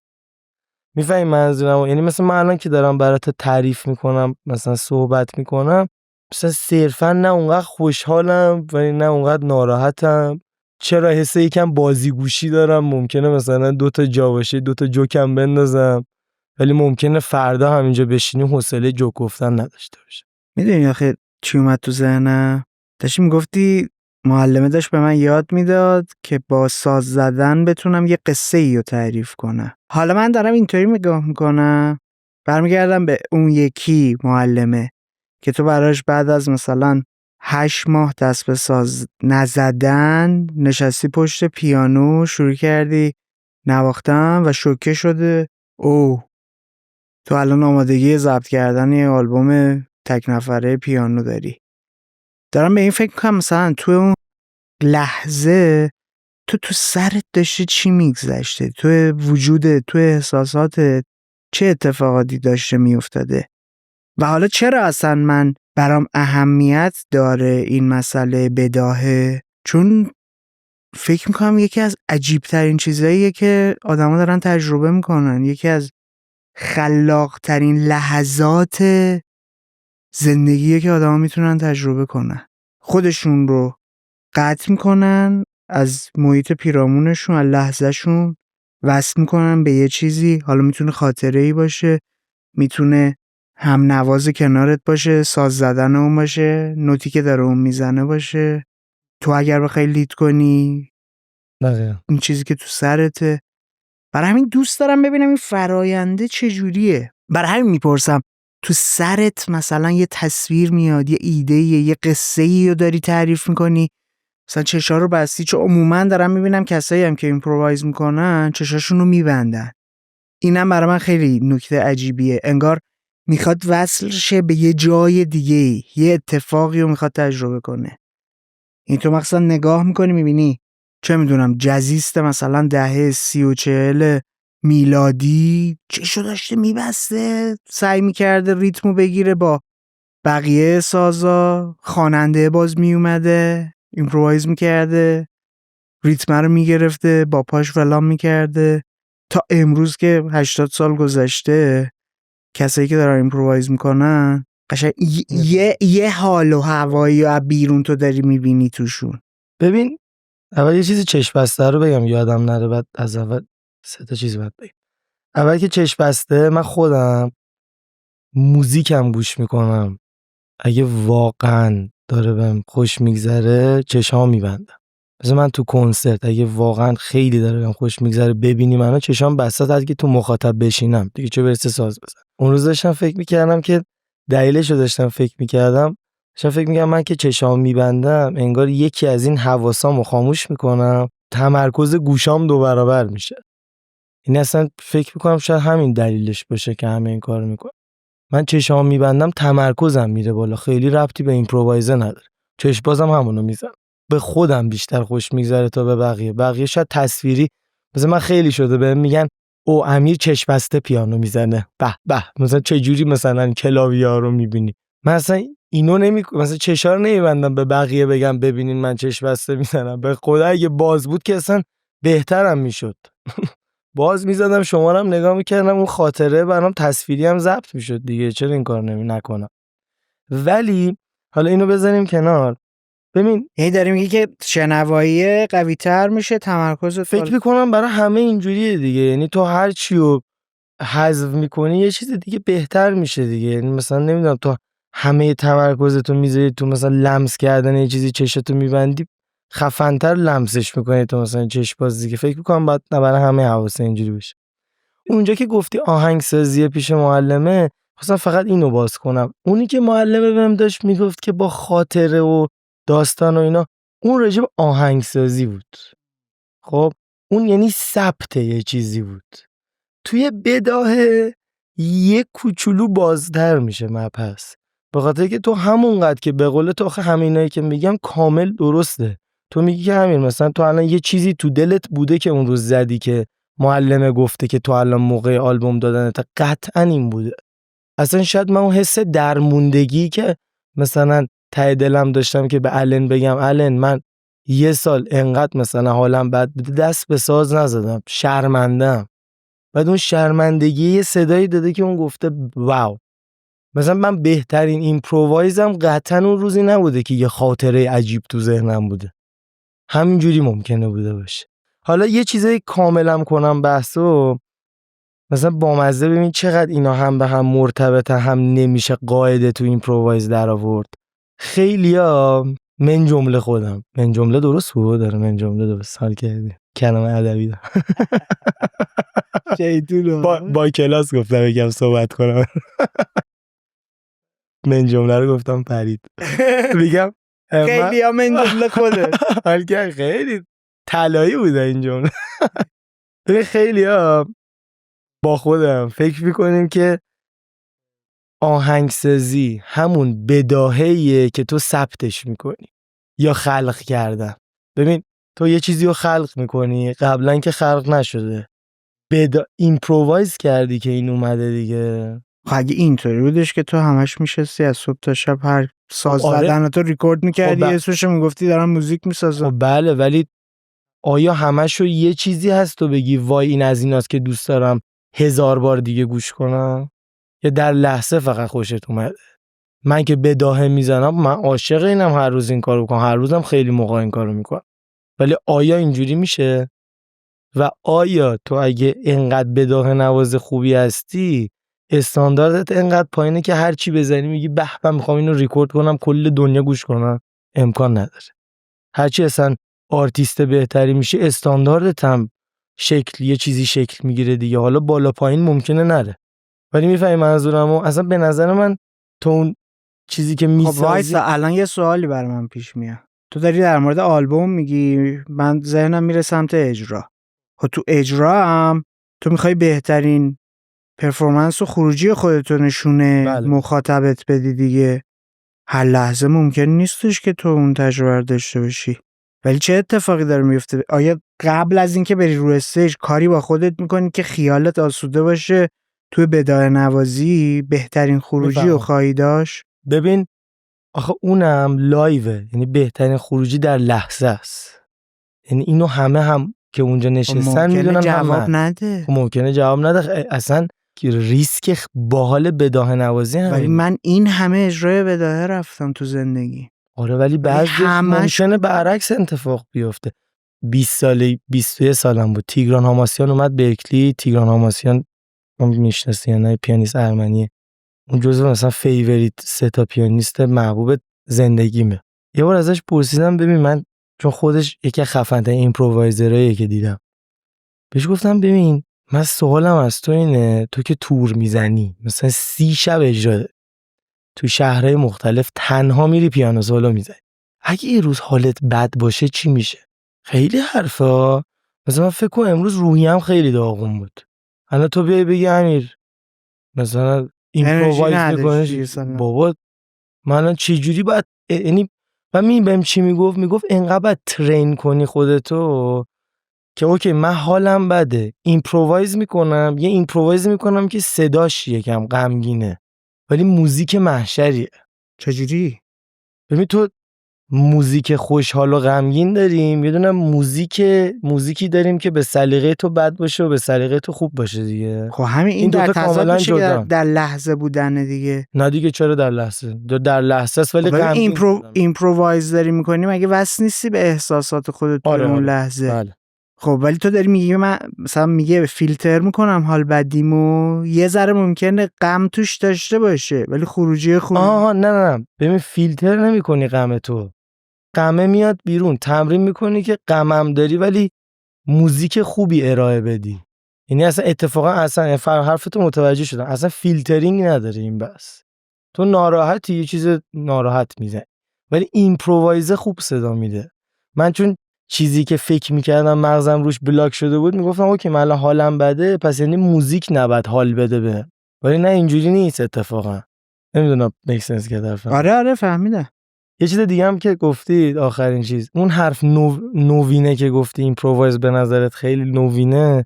S1: میفهمی منظورم؟ یعنی مثلا من الان که دارم برات تعریف میکنم، مثلا صحبت میکنم، مثلا صرفا نه اونقدر خوشحالم ولی نه اونقدر ناراحتم. چرا حس یکم بازیگوشی دارم، ممکنه مثلا 2 تا جا باشه 2 تا جوکم بندازم، ولی ممکنه فردا همینجا بشینی حوصله جوک گفتن نداشته باشه.
S2: میدونی آخه چی اومد تو ذهنم؟ داشتی میگفتی معلمه داشت به من یاد میداد که با ساز زدن بتونم یه قصه ای رو تعریف کنم. حالا من دارم اینطوری نگاه میکنم، برمیگردم به اون یکی معلمه که تو براش بعد از مثلا 8 ماه دست به ساز نزدن نشستی پشت پیانو شروع کردی نواختن و شوکه شده اوه تو الان آمادگی ضبط کردن یه آلبوم تک نفره پیانو داری. دارم به این فکر میکنم مثلا تو اون لحظه تو سرت داشته چی میگذشته، تو وجودت، تو احساساتت چه اتفاقاتی داشته میافتاده و حالا چرا اصلا من برام اهمیت داره این مسئله بداهه؟ چون فکر میکنم یکی از عجیب ترین چیزاییه که آدما دارن تجربه میکنن، یکی از خلاق ترین لحظات زندگیه که آدما میتونن تجربه کنن. خودشون رو قطع میکنن از محیط پیرامونشون، از لحظهشون وصل میکنم به یه چیزی. حالا میتونه خاطره‌ای باشه، میتونه هم نواز کنارت باشه، ساز زدن اون باشه، نوتی که داره اون میزنه باشه. تو اگر بخوای لید کنی
S1: دقیقاً.
S2: این چیزی که تو سرته. برای همین دوست دارم ببینم این فراینده چجوریه. برای همین میپرسم تو سرت مثلا یه تصویر میاد، یه ایده، یه قصه‌ای رو داری تعریف میکنی، مثلا چشا رو بستی. چون عموما دارم میبینم کسایی هم که ایمپرووایز میکنن چشاشون رو میبندن. اینم برای من خیلی نکته عجیبیه، انگار میخواد وصل شه به یه جای دیگه، یه اتفاقی رو میخواد تجربه کنه. این تو مثلا نگاه میکنی میبینی چه میدونم جزیست مثلا دهه 30 و 40 میلادی چشو داشته میبسته، سعی میکرده ریتمو بگیره با بقیه سازا، خواننده باز میومده ایمپرووایز میکرده، ریتم رو میگرفته با پاش فلان میکرده. تا امروز که 80 سال گذشته کسایی که دارن ایمپرووایز میکنن قشنگ یه حال و هوایی و بیرون تو داری میبینی توشون.
S1: ببین اول یه چیزی چشم بسته رو بگم یادم نره، بعد از اول 3 چیز باید بگم. اول که چشم بسته، من خودم موزیکم گوش میکنم، اگه واقعا داره بهم خوش میگذره چشام میبندم. مثلا من تو کنسرت اگه واقعا خیلی داره بهم خوش میگذره ببینی منو، چشام بسته تا که تو مخاطب بشینم دیگه، چه برسه ساز بزنم. اون روز داشتم فکر میکردم که دلیلش رو داشتم فکر میکردم من که چشام میبندم انگار یکی از این حواسامو خاموش میکنم، تمرکز گوشام 2 برابر میشه. این اصلا فکر میکنم شاید همین دلیلش باشه که همه این کارو میکنم. من چشام میبندم تمرکزم میره بالا، خیلی ربطی به ایمپرووایزر نداره. چشم بازم همونو میزنم. به خودم بیشتر خوش میگذره تا به بقیه شاید تصویری. مثلا من خیلی شده بهم میگن او امیر چشم بسته پیانو میزنه، به به، مثلا چه جوری مثلا کلاویه رو میبینی. من اصلا اینو مثلا چشا رو نمیبندم به بقیه بگم ببینین من چشم بسته میزنم. به خدا اگه باز بود که اصلا بهترم میشد. باز میزدم شما رو هم نگاه میکردم، اون خاطره برام تصویری هم ضبط میشد دیگه، چرا این کار نکنم. ولی حالا اینو بذاریم کنار. ببین
S2: یعنی داری میگی که شنوایی قوی تر میشه، تمرکزت
S1: فکر میکنم برای همه اینجوریه دیگه، یعنی تو هر چی رو حذف میکنی یه چیز دیگه بهتر میشه دیگه. یعنی مثلا نمیدونم تو همه تمرکزتو میذاری تو مثلا لمس کردن یه چیزی، چشتو میبندی خفن‌تر لمسش میکنی تو مثلا چشم باز دیگه. فکر میکنم باید برای همه حواس اینجوری بشه. اونجا که گفتی آهنگسازی پیش معلمه، خواستم فقط اینو باز کنم. اونی که معلمه بهم داشت میگفت که با خاطره و داستان و اینا، اون راجع به آهنگسازی بود. خب اون یعنی ثبت یه چیزی بود. توی بداهه یه کوچولو بازتر میشه مبحث، به خاطر که تو همونقدر که به قول تو همینایی که میگم کامل درسته. تو میگی که همین مثلا تو الان یه چیزی تو دلت بوده که اون روز زدی که معلمه گفته که تو الان موقع آلبوم دادن تا قطعا این بوده. اصلا شاید من اون حس درموندگی که مثلا ته دلم داشتم که به الن بگم الن من یه سال انقدر مثلا حالم بد بوده دست به ساز نزدم، شرمندم. بعد اون شرمندگی یه صدایی داده که اون گفته واو. مثلا من بهترین ایمپرووایزم قطعا اون روزی نبوده که یه خاطره عجیب تو ذهنم بوده، همینجوری ممکنه بوده باشه. حالا یه چیزایی کاملم کنم بحثو، مثلا بامزه ببین چقدر اینا هم به هم مرتبطه، هم نمیشه قاعده تو ایمپرووایز در آورد. خیلیا من جمله خودم، من جمله درست بود داره، من جمله درست حال کردی کلمه ادبی داره. با کلاس گفتم یکم صحبت کنم. من جمله رو گفتم پرید. میگم
S2: خیلی ها من جمله خوده.
S1: حال که خیلی طلایی بوده این جمله. ببین خیلی ها با خودم فکر میکنیم که آهنگسازی همون بداهه‌ایه که تو ثبتش میکنی یا خلق کردن. ببین تو یه چیزی رو خلق میکنی قبلا که خلق نشده، ایمپرووایز کردی که این اومده دیگه.
S2: اگه اینطوری بودش که تو همش میشستی از صبح تا شب هر ساز
S1: آره.
S2: زدن تو ریکورد میکردی، اسمشو میگفتی دارم موزیک میسازم.
S1: خب بله، ولی آیا همشو یه چیزی هست تو بگی وای این از ایناست که دوست دارم 1000 بار دیگه گوش کنم، یا در لحظه فقط خوشت اومده؟ من که بداهه میزنم، من عاشق اینم هر روز این کارو بکنم، هر روزم خیلی موقع این کارو میکنم، ولی آیا اینجوری میشه؟ و آیا تو اگه اینقدر بداهه نواز خوبی هستی استانداردت اینقدر پایینه که هر چی بزنی میگی به به میخوام اینو ریکورد کنم کل دنیا گوش کنن؟ امکان نداره. هرچی اصلا آرتیست بهتری میشه استانداردت هم یه چیزی شکل میگیره دیگه. حالا بالا پایین ممکنه نره ولی میفهمی منظورمو. اصلا به نظر من تو اون چیزی که
S2: خب
S1: میسازی
S2: وایسا الان یه سوالی بر من پیش میاد. تو داری در مورد آلبوم میگی، من ذهنم میره سمت اجرا. خب تو اجرا هم تو میخوای بهترین پرفورمنس و خروجی خودتو نشونه
S1: بله.
S2: مخاطبت بدی دیگه. هر لحظه ممکن نیستش که تو اون تجربه رو داشته باشی. ولی چه اتفاقی داره میفته؟ آیا قبل از اینکه بری رو استیج کاری با خودت میکنی که خیالت آسوده باشه توی بدایه نوازی بهترین خروجی رو خواهی داشت؟
S1: ببین آخه اونم لایوه، یعنی بهترین خروجی در لحظه است. یعنی اینو همه هم که اونجا نشستن میدونن.
S2: جواب نده.
S1: ممکنه جواب نده اصلا که ریسک باحال بداهه نوازی هم.
S2: ولی من این همه اجرای بداهه رفتم تو زندگی.
S1: آره ولی بعضی ممکنه برعکس اتفاق بیفته. 21 سالم بود تیگران هاماسیان اومد برکلی. تیگران هاماسیان میشناسی یا نه؟ پیانیست ارمنیه. اون جزو مثلا فیوریت 3 تا پیانیست محبوب زندگیمه. یه بار ازش پرسیدم ببین من، چون خودش یکی خفن‌ترین ایمپرووایزراییه که دیدم، بهش گفتم ببین من سوالم از تو اینه، تو که تور میزنی مثلا 30 شب اجرا تو شهرهای مختلف تنها میری پیانو سولو میزنی، اگه یه روز حالت بد باشه چی میشه؟ خیلی حرفا. مثلا من فکر کنم امروز روحیم خیلی داغون بود. الان تو بیای بگی امیر مثلا ایمپرووایز میکنه، بابا من چه جوری باید، یعنی من بهم چی میگفت انقدر باید ترین کنی خودتو که اوکی من حالم بده ایمپرووایز میکنم، یه ایمپرووایز میکنم که صداش یکم غمگینه ولی موزیک محشریه.
S2: چجوری؟
S1: ببین تو موزیک خوشحال و غمگین داریم، یه دونه موزیکی داریم که به سلیقه تو بد باشه و به سلیقه تو خوب باشه دیگه.
S2: خب همین این در تضاد میشه که در لحظه بودن دیگه.
S1: نه دیگه چرا در لحظه؟ در لحظه است ولی غمگین.
S2: ایمپرووایز داری میکنی مگه وصل نیستی به احساسات خودت تو اون لحظه؟
S1: بله.
S2: خب ولی تو داری میگی من مثلا میگه فیلتر میکنم حال بدیمو، یه ذره ممکنه غم توش داشته باشه ولی خروجی خوب.
S1: نه ببین فیلتر نمیکنی غم تو، غمه میاد بیرون، تمرین میکنی که غمم داری ولی موزیک خوبی ارائه بدی. یعنی اصلا اتفاقا اصلا حرفتو متوجه شدم، اصلا فیلترینگ نداره این بس. تو ناراحتی یه چیز ناراحت میزنی ولی ایمپرووایز خوب صدا میده. من چون چیزی که فکر میکردم مغزم روش بلاک شده بود میگفتم اوکی من الان حالم بده پس یعنی موزیک نباید حال بده به، ولی نه اینجوری نیست اتفاقا. نمیدونم میک سنس کرد حرفم.
S2: آره فهمیدم.
S1: یه چیز دیگه هم که گفتی آخرین چیز، اون حرف نوینه که گفتی ایمپرووایز به نظرت خیلی نوینه.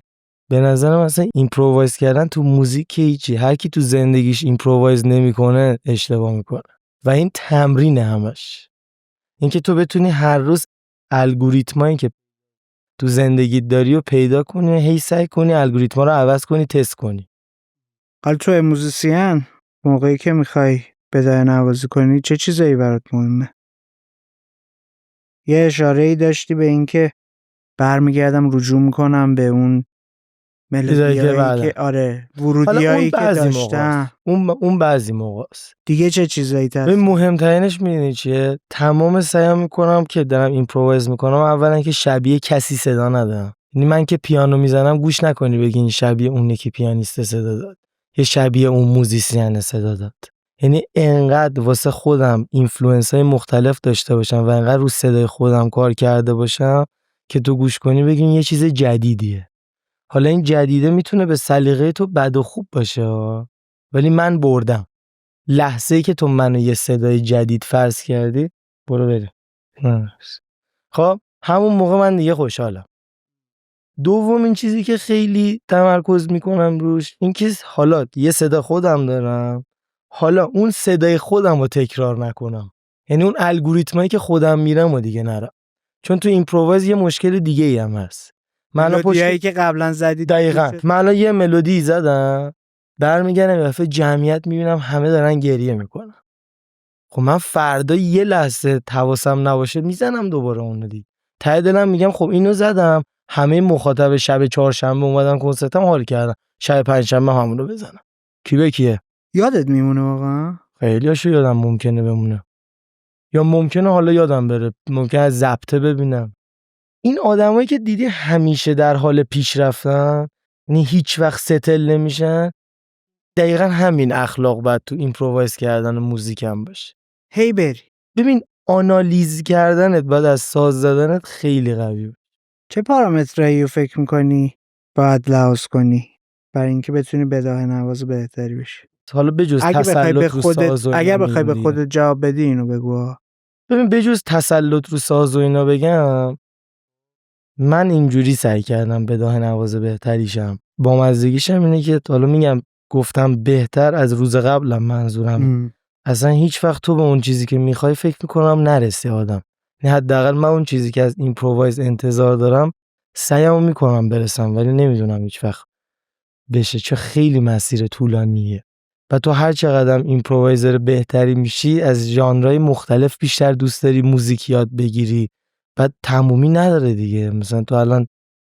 S1: به نظرم مثلا ایمپرووایز کردن تو موزیک هیچی، هر کی تو زندگیش ایمپرووایز نمیکنه اشتباه میکنه و این تمرینه همش. اینکه تو بتونی هر روز الگوریتمایی که تو زندگیت داری رو پیدا کنی، هی سعی کنی الگوریتما رو عوض کنی، تست کنی.
S2: حالا تو موزیسین موقعی که میخوای بدایه نوازی کنی چه چیزایی برات مهمه؟ یه اشاره‌ای داشتی به اینکه برمیگردم رجوع میکنم به اون ملودیایی که آره ورودیایی که داشتم.
S1: اون بعضی موقعست.
S2: دیگه چه چیزایی هست؟
S1: به مهمترینش میدونی چیه؟ تمام سعی میکنم که دارم ایمپرووایز میکنم اولا که شبیه کسی صدا ندارم. یعنی من که پیانو میزنم گوش نکنی بگی این شبیه اونه که پیانیست صدا داد یا شبیه اون موزیسین صدا داد. یعنی انقدر واسه خودم اینفلوئنس‌های مختلف داشته باشم و انقدر رو صدای خودم کار کرده باشم که تو گوش کنی بگین یه چیز جدیدیه. حالا این جدیده میتونه به سلیقه تو بد و خوب باشه ولی من بردم. لحظه‌ای که تو منو یه صدای جدید فرض کردی برو بریم. خب همون موقع من دیگه خوشحالم. دومین چیزی که خیلی تمرکز میکنم روش این که حالا یه صدا خودم دارم، حالا اون صدای خودم رو تکرار نکنم. یعنی اون الگوریتمایی که خودم میرم و دیگه نرم. چون تو ایمپرووایز یه مشکل دیگه ای هم هست.
S2: ملودیایی که قبلا زدی
S1: دقیقاً من الان یه ملودی زدم برمیگردم یه دفعه جمعیت میبینم همه دارن گریه میکنن. خب من فردا یه لحظه حواسم نباشه میزنم دوباره اون دیگه. ته دلم میگم خب اینو زدم همه مخاطب شب چهارشنبه اومدن کنسرتم حال کردن، شب پنجشنبه همون رو بزنم. کی به کیه؟
S2: یادت میمونه واقعا؟
S1: خیلیاشو یادم ممکنه بمونه، یا ممکنه حالا یادم بره، ممکنه از ضبطه ببینم. این آدمایی که دیدی همیشه در حال پیشرفتن، یعنی هیچ وقت ستل نمیشن، دقیقا همین اخلاق باید تو ایمپرووایز کردن موزیک هم باشه.
S2: هی بری.
S1: ببین آنالیز کردنت بعد از ساز زدنت خیلی قویه.
S2: چه پارامترایی رو فکر میکنی باید لحاظ کنی برای اینکه بتونی بداهه نواز بهتری بشی؟
S1: حالا بجز
S2: اگه بخوای
S1: تسلط
S2: به
S1: رو
S2: خودت
S1: ساز و اینا
S2: اگه بخوای به
S1: میگیم دیگه.
S2: خودت جواب بدی اینو بگو.
S1: ببین بجز تسلط رو ساز و اینا بگم، من اینجوری سعی کردم بداهه نواز بهتری شم. با مزدگیشم اینه که حالا میگم گفتم بهتر از روز قبلم، منظورم اصلا هیچ وقت تو به اون چیزی که میخوای فکر میکنم نرسی آدم. نه حداقل من اون چیزی که از ایمپرووایز انتظار دارم سعیمو میکنم برسم، ولی نمیدونم هیچ وقت بشه، چه خیلی مسیر طولانیه و تو هر چقدر ایمپرووایزر بهتری میشی از ژانرهای مختلف بیشتر دوست داری موزیک یاد بگیری، بعد تمومی نداره دیگه. مثلا تو الان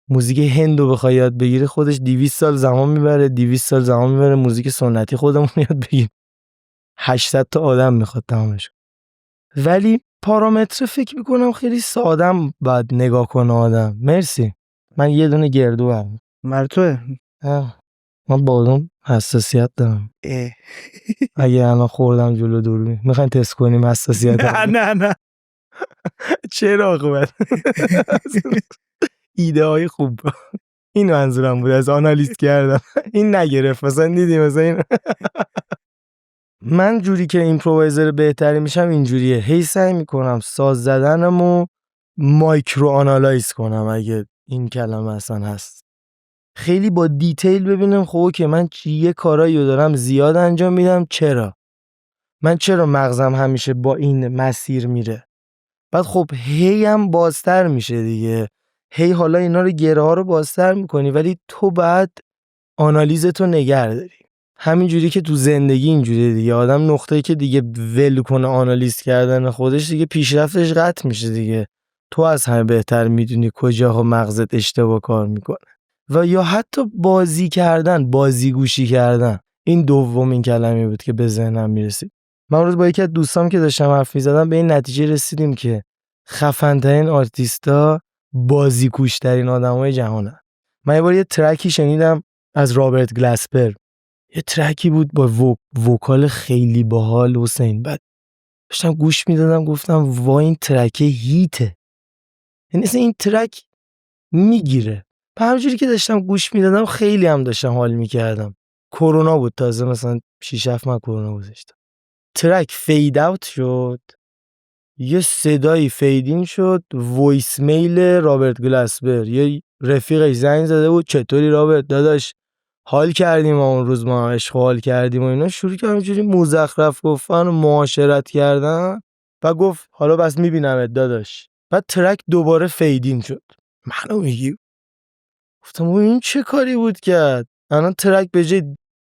S1: موزیک هندو بخوای یاد بگیری خودش 200 سال زمان میبره، 200 سال زمان میبره موزیک سنتی خودمون یاد بگیری 800 تا آدم میخواد تمامش. ولی پارامتر فکر میکنم خیلی سادم باید نگاه کنه آدم. مرسی. من یه دونه گردو هم
S2: مال توه.
S1: من بادم حساسیت دارم. اگه الان خوردم جلو دوربین میخواین تست کنیم حساسیت
S2: نه
S1: چرا خوبه؟ ایده های خوب این منظورم بود از آنالیز کردم. این نگرفت مثلا، دیدی مثلا این من جوری که ایمپرووایزر بهتری میشم اینجوریه، هی سعی میکنم ساز زدنمو مایکرو آنالایز کنم، اگه این کلمه اصلا هست، خیلی با دیتیل ببینم خب که من یه کارایی رو دارم زیاد انجام میدم، چرا مغزم همیشه با این مسیر میره. بعد خب هی هم بازتر میشه دیگه، هی حالا اینا رو گره ها رو بازتر میکنی، ولی تو بعد آنالیزتو نگه داری. همین جوری که تو زندگی اینجوریه دیگه، آدم نقطه‌ای که دیگه ول کنه آنالیز کردن خودش دیگه پیشرفتش قطع میشه دیگه. تو از همه بهتر میدونی کجاها مغزت اشتباه کار میکنه. و یا حتی بازیگوشی کردن، این دومین کلمه بود که به ذهنم میرسید. من امروز با یکی از دوستام که داشتم حرف می‌زدم به این نتیجه رسیدیم که خفن‌ترین آرتیستا بازیگوش‌ترین آدمای جهانن. من یه بار یه ترکی شنیدم از رابرت گلاسپر، یه ترکی بود با وکال خیلی باحال حسین، بعد داشتم گوش میدادم گفتم وا این ترک هیته، یعنی اصلا این ترک میگیره. به همجوری که داشتم گوش میدادم خیلی هم داشتم حال میکردم. کرونا بود تازه، مثلا 6-7 ماه کرونا گذشته. ترک فید اوت شد، یه صدایی فیدین شد، وایس میل رابرت گلاسپر، یه رفیقش زنگ زده بود چطوری رابرت داداش حال کردیم اون روز ما عشق حال کردیم و اینا، شروع کرد همینجوری مزخرف گفتن و معاشرت کردن و گفت حالا بس میبینمت داداش. بعد ترک دوباره فیدین شد. منو میگی؟ گفتم این چه کاری بود کرد؟ الان ترک به جای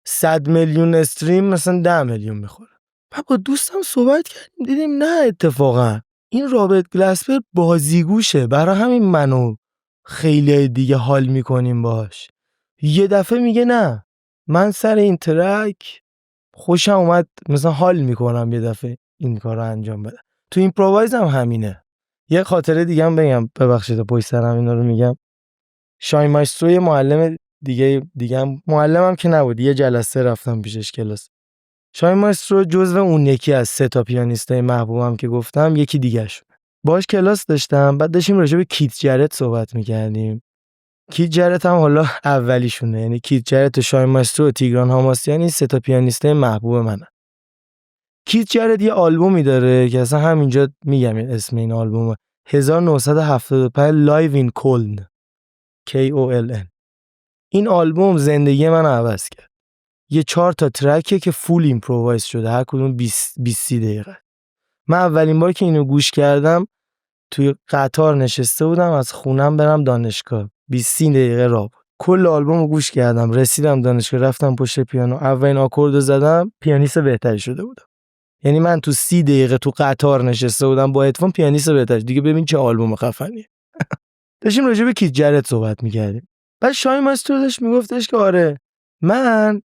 S1: 100 میلیون استریم مثلا 10 میلیون میخوره. بعد با دوستم صحبت کردیم دیدیم نه اتفاقا این رابرت گلاسپر بازیگوشه، برای همین منو خیلی دیگه حال میکنیم باش. یه دفعه میگه نه من سر این ترک خوشم اومد، مثلا حال میکنم یه دفعه این کار رو انجام بدم. تو ایمپرووایز هم همینه. یه خاطره دیگه هم بگم، ببخشید پشت سرم اینا رو میگم. شاین مایسترو یه معلم دیگه هم معلمم که نبود، یه جلسه رفتم پیشش کلاس. شاین مایسترو جزو اون یکی از 3 تا پیانیستای محبوبم که گفتم یکی دیگه شونه. باهاش کلاس داشتم، بعد داشتیم راجع به کیت جرت صحبت می‌کردیم. کیت جرت هم حالا اولیشونه، یعنی کیت جرت و شاین مایسترو و تیگران هاماسیان این 3 تا پیانیستای محبوب منن. کیت جرت یه آلبومی داره که اصلا همینجا میگم اسم این آلبومه، 1975 لایو این کلن KOLN. این آلبوم زندگی من عوض کرد. یه 4 تا ترکه که فول ایمپرووایز شده، هر کدوم 20-30 دقیقه. من اولین بار که اینو گوش کردم توی قطار نشسته بودم از خونم برم دانشگاه، 20-30 دقیقه راه بود. کل آلبومو گوش کردم، رسیدم دانشگاه رفتم پشت پیانو، اولین آکوردو زدم، پیانیست بهتری شده بودم. یعنی من تو 30 دقیقه تو قطار نشسته بودم با هدفون پیانیست بهتر. دیگه ببین چه آلبوم خفنیه. داشتیم راجع به کیت جرت صحبت می‌کردیم. بعد شاهین ماسترو داشت میگفتش که آره من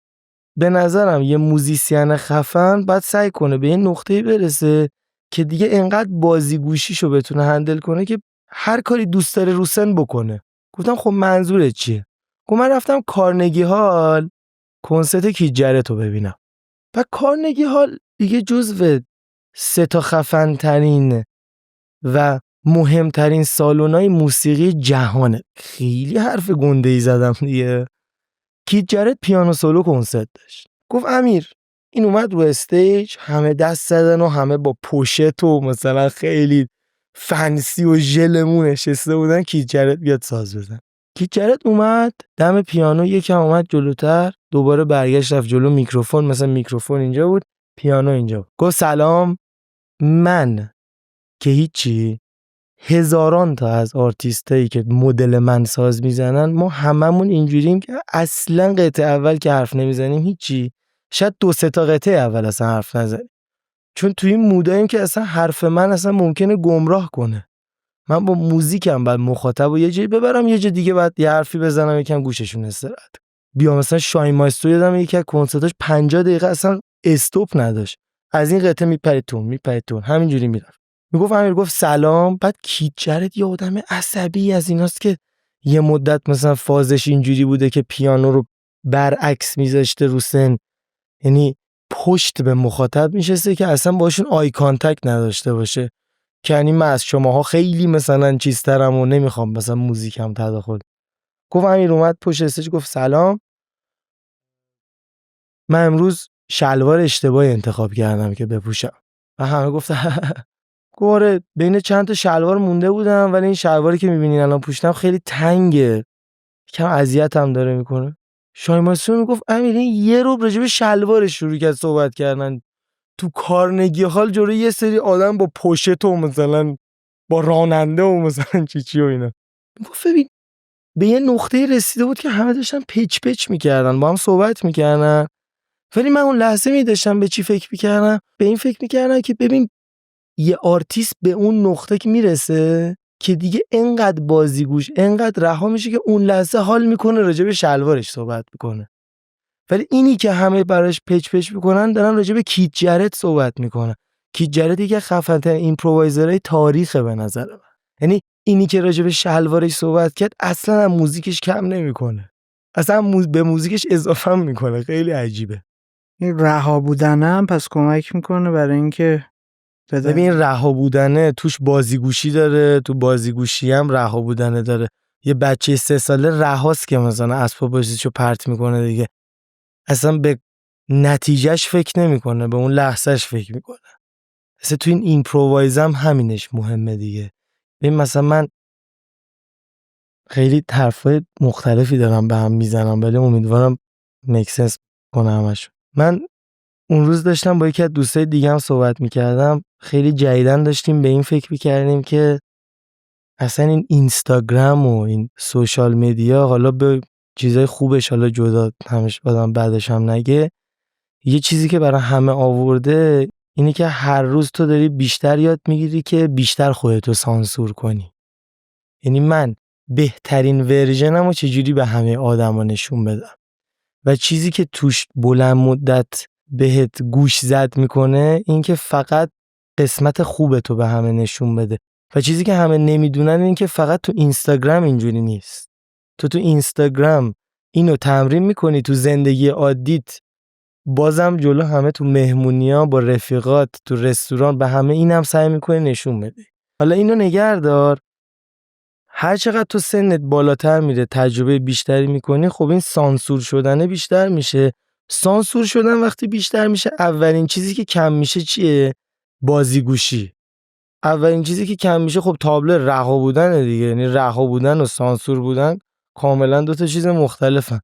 S1: به نظرم یه موزیسین خفن باید سعی کنه به یه نقطه‌ای برسه که دیگه انقدر بازیگوشیشو بتونه هندل کنه که هر کاری دوست داره رو سن بکنه. گفتم خب منظورت چیه؟ گفت من رفتم کارنگی هال کنسرت کیت جرت رو ببینم. و کارنگی هال دیگه جزو 3 تا خفن ترین و مهمترین سالن‌های موسیقی جهانه. خیلی حرف گنده‌ای زدم دیگه. کیت جرت پیانو سولو کنسرت داشت. گفت امیر این اومد رو استیج، همه دست زدن و همه با پوشت و مثلا خیلی فنسی و ژلمون نشسته بودن کیت جرت بیاد ساز بزن. کیت جرت اومد دم پیانو یکم اومد جلوتر، دوباره برگشت رفت جلو میکروفون، مثلا میکروفون اینجا بود پیانو اینجا بود. گفت سلام، من که هیچی، هزاران تا از آرتیستایی که مدل من ساز میزنن ما هممون اینجوریم که اصلا قطعه اول که حرف نمیزنیم هیچی، شاید 2-3 تا قطعه اول اصلا حرف نزنیم، چون توی این موداییم که اصلا حرف من اصلا ممکنه گمراه کنه. من با موزیکم بعد مخاطب و یه جایی ببرم یه جا دیگه بعد یه حرفی بزنم یکم گوششون استراحت. بیا مثلا شاهین ماسترو یادم یکی از کنسرتاش 50 دقیقه اصلا استاپ نداشت، از این قطعه میپرید تون همینجوری میرفت. میگفت امیر گفت سلام، بعد کیت جرت یه آدم عصبی از ایناست که یه مدت مثلا فازش اینجوری بوده که پیانو رو برعکس میذاشته رو سن، یعنی پشت به مخاطب میشسته که اصلا باشون آی کانتکت نداشته باشه، که یعنی من از شماها خیلی مثلا چیزترم و نمیخوام مثلا موزیکم تداخل. گفت امیر اومد پشت استیج گفت سلام، من امروز شلوار اشتباهی انتخاب کردم که بپوشم. و همه گفتن گوره بین چند تا شلوار مونده بودم ولی این شلواری که میبینین الان پوشیدم خیلی تنگه، کم اذیتم داره میکنه. شاهین ماسترو میگفت امیر این یه رو راجع به شلوارش شروع کرد صحبت کردن تو کارنگی هال جلوی یه سری آدم با پشت و مثلا با راننده و مثلا چی و اینا. میگفت ببین به یه نقطه رسیده بود که همه داشتن پچ میکردن با هم صحبت میکردن، ولی من اون لحظه میداشتم به چی فکر میکردم؟ به این فکر میکردم که ببین یه آرتیست به اون نقطه که میرسه که دیگه انقدر بازیگوش انقدر رها میشه که اون لحظه حال میکنه راجع به شلوارش صحبت میکنه، ولی اینی که همه براش پچ میکنن دارن راجع به کیت جرت صحبت میکنن. کیت جرت دیگه خفن‌ترین ایمپرووایزرهای تاریخه به نظر من، یعنی اینی که راجع به شلوارش صحبت کرد اصلا هم موزیکش کم نمیکنه، اصلا به موزیکش اضافه میکنه. خیلی عجیبه.
S2: این رها بودنم پس کمک میکنه برای اینکه
S1: ببین رها بودنه توش بازیگوشی داره، تو بازیگوشی هم رها بودنه داره. یه بچه 3 ساله رهاست که مثلا اسباب بازیشو پرت میکنه دیگه، اصلا به نتیجهش فکر نمیکنه، به اون لحظهش فکر میکنه. اصلا تو این ایمپرووایز هم همینش مهمه دیگه. ببین مثلا من خیلی حرفای مختلفی دارم به هم میزنم ولی امیدوارم میک سنس کنه همش. من اون روز داشتم با یکی از دوستای دیگه هم صحبت میکردم، خیلی جدیدن داشتیم به این فکر میکردیم که اصلا این اینستاگرام و این سوشال مدیا، حالا به چیزای خوبش حالا جدا همش آدم بعدش هم نگه، یه چیزی که برای همه آورده اینه که هر روز تو داری بیشتر یاد میگیری که بیشتر خودتو سانسور کنی. یعنی من بهترین ورژنمو چجوری به همه آدما نشون بدم و چیزی که توش بلند مدت بهت گوش زد میکنه این که فقط قسمت خوبتو به همه نشون بده و چیزی که همه نمیدونن این که فقط تو اینستاگرام اینجوری نیست. تو اینستاگرام اینو تمرین میکنی، تو زندگی عادیت بازم جلو همه، تو مهمونی‌ها با رفیقات تو رستوران به همه اینم سعی میکنی نشون بدی. حالا اینو نگهدار، هر چقدر تو سنت بالاتر میره تجربه بیشتری میکنی، خب این سانسور شدنه بیشتر میشه. سانسور شدن وقتی بیشتر میشه اولین چیزی که کم میشه چیه؟ بازیگوشی. اولین چیزی که کم میشه خب تابلو رها بودن دیگه، یعنی رها بودن و سانسور بودن کاملا 2 تا چیز مختلفن.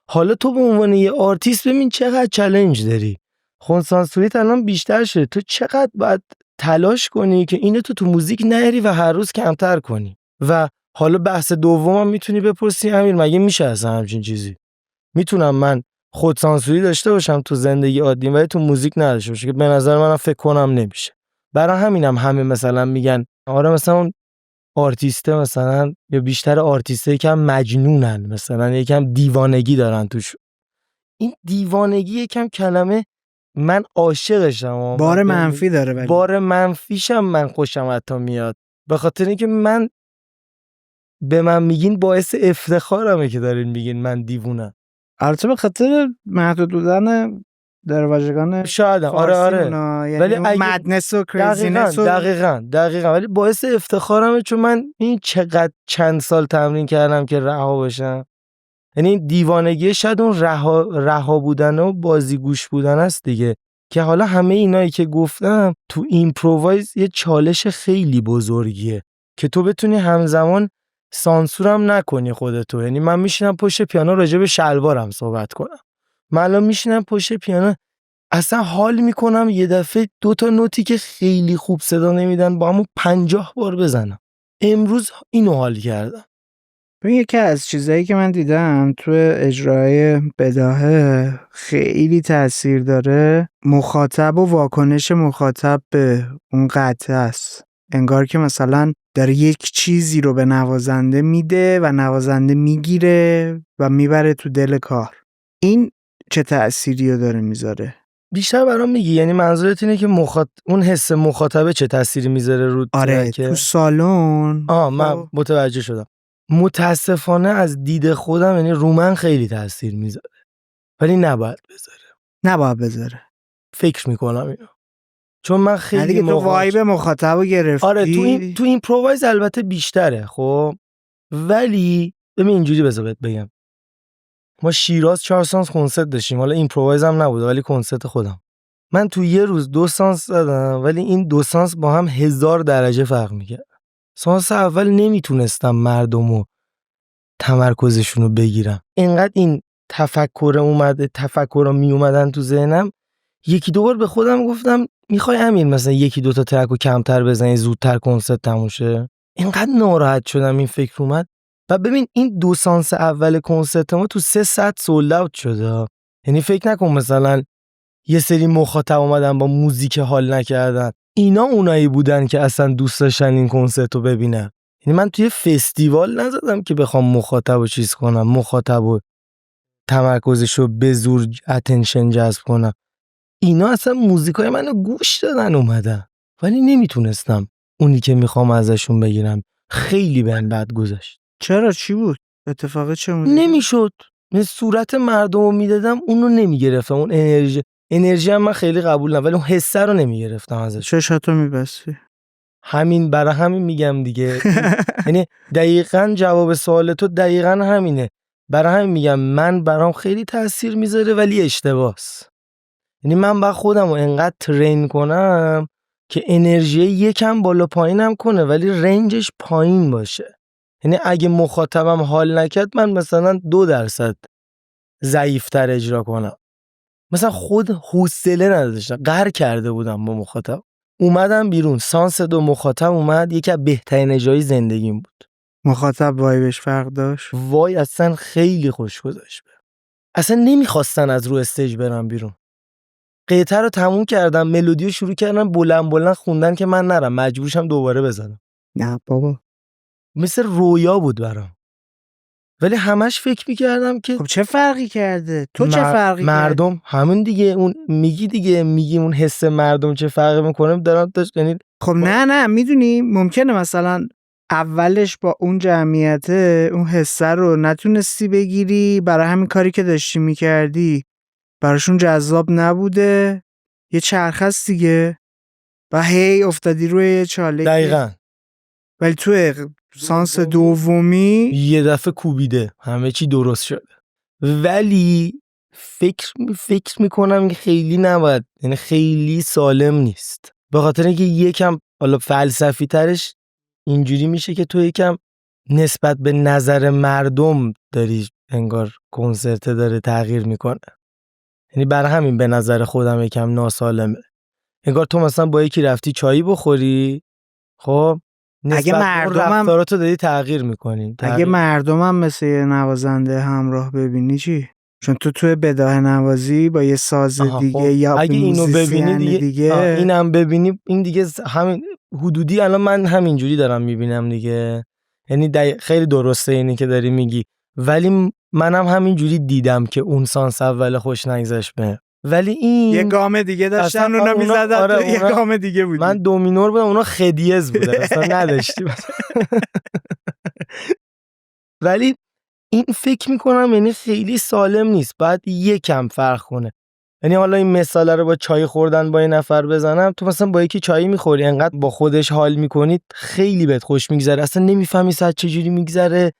S1: حالا تو به عنوان یه آرتیست ببین چقدر چالش داری. خون سانسوریت الان بیشتر شده، تو چقدر باید تلاش کنی که اینو تو موزیک نهری و هر روز کمتر کنی. و حالا بحث دومم میتونی بپرسی امیر مگه میشه اصلا همچین چیزی؟ میتونم من خود سانسوری داشته باشم تو زندگی عادیم ولی تو موزیک نداشته باشم؟ که به نظر منم فکر کنم نمیشه. برای همینم همه مثلا میگن آره مثلا آرتیسته مثلا یا بیشتر آرتیسته یکم مجنونن، مثلا یکم دیوانگی دارن توش. این دیوانگی یکم کلمه من عاشقشم،
S2: بار منفی داره، ولی
S1: بار منفیشم من خوشم حتی میاد، به خاطر اینکه من به من میگین باعث افتخارمه که دارین میگین من دیوونم.
S2: البته به خاطر محدود بودن دروازگان
S1: شاید
S2: آره
S1: ولی
S2: ولی
S1: اگه
S2: مدنس و کریزینس
S1: دقیقاً ولی باعث افتخارمه، چون من این چقدر چند سال تمرین کردم که رها بشم. یعنی دیوانگی شاید اون رها بودن و بازیگوش بودن است دیگه، که حالا همه اینایی که گفتم تو ایمپرووایز یه چالش خیلی بزرگیه که تو بتونی همزمان سانسورم نکنی خودتو. یعنی من میشینم پشت پیانو راجع به شلوارم صحبت کنم، من الان میشینم پشت پیانو اصلا حال میکنم یه دفعه 2 تا نوتی که خیلی خوب صدا نمیدن با همون 50 بار بزنم. امروز اینو حال کردم.
S2: ببین یکی از چیزایی که من دیدم تو اجرای بداهه خیلی تأثیر داره، مخاطب و واکنش مخاطب به اون قطعه است. انگار که مثلا داره یک چیزی رو به نوازنده میده و نوازنده میگیره و میبره تو دل کار. این چه تأثیری رو داره میذاره؟
S1: بیشتر برام میگی؟ یعنی منظورت اینه که اون حس مخاطبه چه تأثیری میذاره رو
S2: آره
S1: ترکه؟
S2: تو سالن
S1: من متوجه شدم. متاسفانه از دید خودم یعنی رو من خیلی تأثیر میذاره، ولی نباید بذاره. فکر میکنم اینو، چون من خیلی
S2: دیگه تو وایب مخاطبو گرفتی.
S1: آره تو این پرووایز البته بیشتره خب، ولی ببین اینجوری بذار بگم، ما شیراز 4 سانس کنسرت داشتیم، حالا ایمپرووایز هم نبوده ولی کنسرت خودم، من تو یه روز 2 سانس زدم، ولی این 2 سانس با هم 1000 درجه فرق میکرد. سانس اول نمیتونستم مردمو تمرکزشونو بگیرم، اینقدر این تفکر می اومدن تو ذهنم. یکی دو بار به خودم گفتم میخوای امیر مثلا 1-2 تا ترکو کمتر بزنی زودتر کنسرت تموم شه. اینقدر ناراحت شدم این فکر اومد. و ببین این 2 سانس اول کنسرت ما تو 3 ساعت سولد اوت شده. یعنی فکر نکن مثلا یه سری مخاطب اومدن با موزیک حال نکردن، اینا اونایی بودن که اصلا دوست داشتن این کنسرت رو ببینن. یعنی من توی فستیوال نزدم که بخوام مخاطبو چیز کنم، مخاطبو تمرکزشو به زور اتنشن جذب کنم. اینا اصلا موزیکای منو گوش دادن اومدن، ولی نمیتونستم اونی که میخوام ازشون بگیرم. خیلی بهم بد گذشت.
S2: چرا؟ چی بود؟ اتفاقی چه بود؟
S1: نمیشد. من صورت مردمو میدادم اونو نمیگرفتم، اون انرژی هم من خیلی قبول نه، ولی اون حسه رو نمیگرفتم ازش.
S2: چشاتو میبستی.
S1: برای همین میگم دیگه. یعنی دقیقاً جواب سوال تو دقیقاً همینه. برای همین میگم من برام خیلی تأثیر میذاره ولی اشتباهه. یعنی من باید خودم رو انقدر ترین کنم که انرژی یکم بالا پایینم کنه ولی رنجش پایین باشه. یعنی اگه مخاطبم حال نکرد من مثلا 2% ضعیفتر اجرا کنم. مثلا خود حوصله نداشتم، قهر کرده بودم با مخاطب. اومدم بیرون، سانس 2 مخاطب اومد، یکی از بهترین اجرای زندگیم بود.
S2: مخاطب وایبش فرق داشت.
S1: وای اصلا خیلی خوش گذشت. اصلا نمیخواستن از رو استیج برم بیرون. قطعه رو تموم کردم، ملودیو شروع کردم بلند خوندن که من نرم، مجبورشم دوباره بزنم.
S2: نه بابا،
S1: مثل رویا بود برام. ولی همش فکر میکردم که
S2: خب چه فرقی کرده؟ تو چه فرقی
S1: مردم
S2: کرده؟
S1: همون دیگه، اون میگی اون حس مردم چه فرقی میکنه دارم یعنی
S2: خب نه میدونی ممکنه مثلا اولش با اون جمعیته اون حسه رو نتونستی بگیری، برای همین کاری که داشتی میکردی براشون جذاب نبوده، یه چرخه است دیگه و هی افتادی روی چاله.
S1: دقیقاً.
S2: ولی تو سانس دومی
S1: یه دفعه کوبیده، همه چی درست شده. ولی فکر میکنم که خیلی نباید، یعنی خیلی سالم نیست، به خاطر اینکه یکم حالا فلسفی ترش اینجوری میشه که تو یکم نسبت به نظر مردم داری انگار کنسرت داره تغییر میکنه. یعنی برای همین به نظر خودم یکم ناسالمه. انگار تو مثلا با یکی رفتی چایی بخوری، خب
S2: اگه مردمم
S1: رفتاراتو داری تغییر میکنی.
S2: اگه مردمم مثل یه نوازنده همراه ببینی چی؟ چون تو بداهه نوازی با یه ساز دیگه یا
S1: اگه اینو ببینی دیگه
S2: اینم
S1: اینم ببینی، این دیگه همین حدودی الان من همینجوری دارم میبینم دیگه، یعنی خیلی درسته اینی که داری میگی، ولی منم همینجوری دیدم که اون سانس اول خوش نگذشت به، ولی این
S2: یه گام دیگه داشتن
S1: اصلا
S2: اونا
S1: اونا-
S2: میزدن
S1: آره،
S2: تو یه
S1: اونا-
S2: گام دیگه بودی.
S1: من دومینور بودم اونا خدیز بودن اصلا نداشتیم. ولی این فکر میکنم یعنی خیلی سالم نیست، باید یکم فرق کنه. یعنی حالا این مثال رو با چای خوردن با یه نفر بزنم، تو مثلا با یکی چای میخوری انقدر با خودش حال میکنید خیلی بهت خوش میگذره، اصلا نمیفهمی ساعت چجوری میگذره،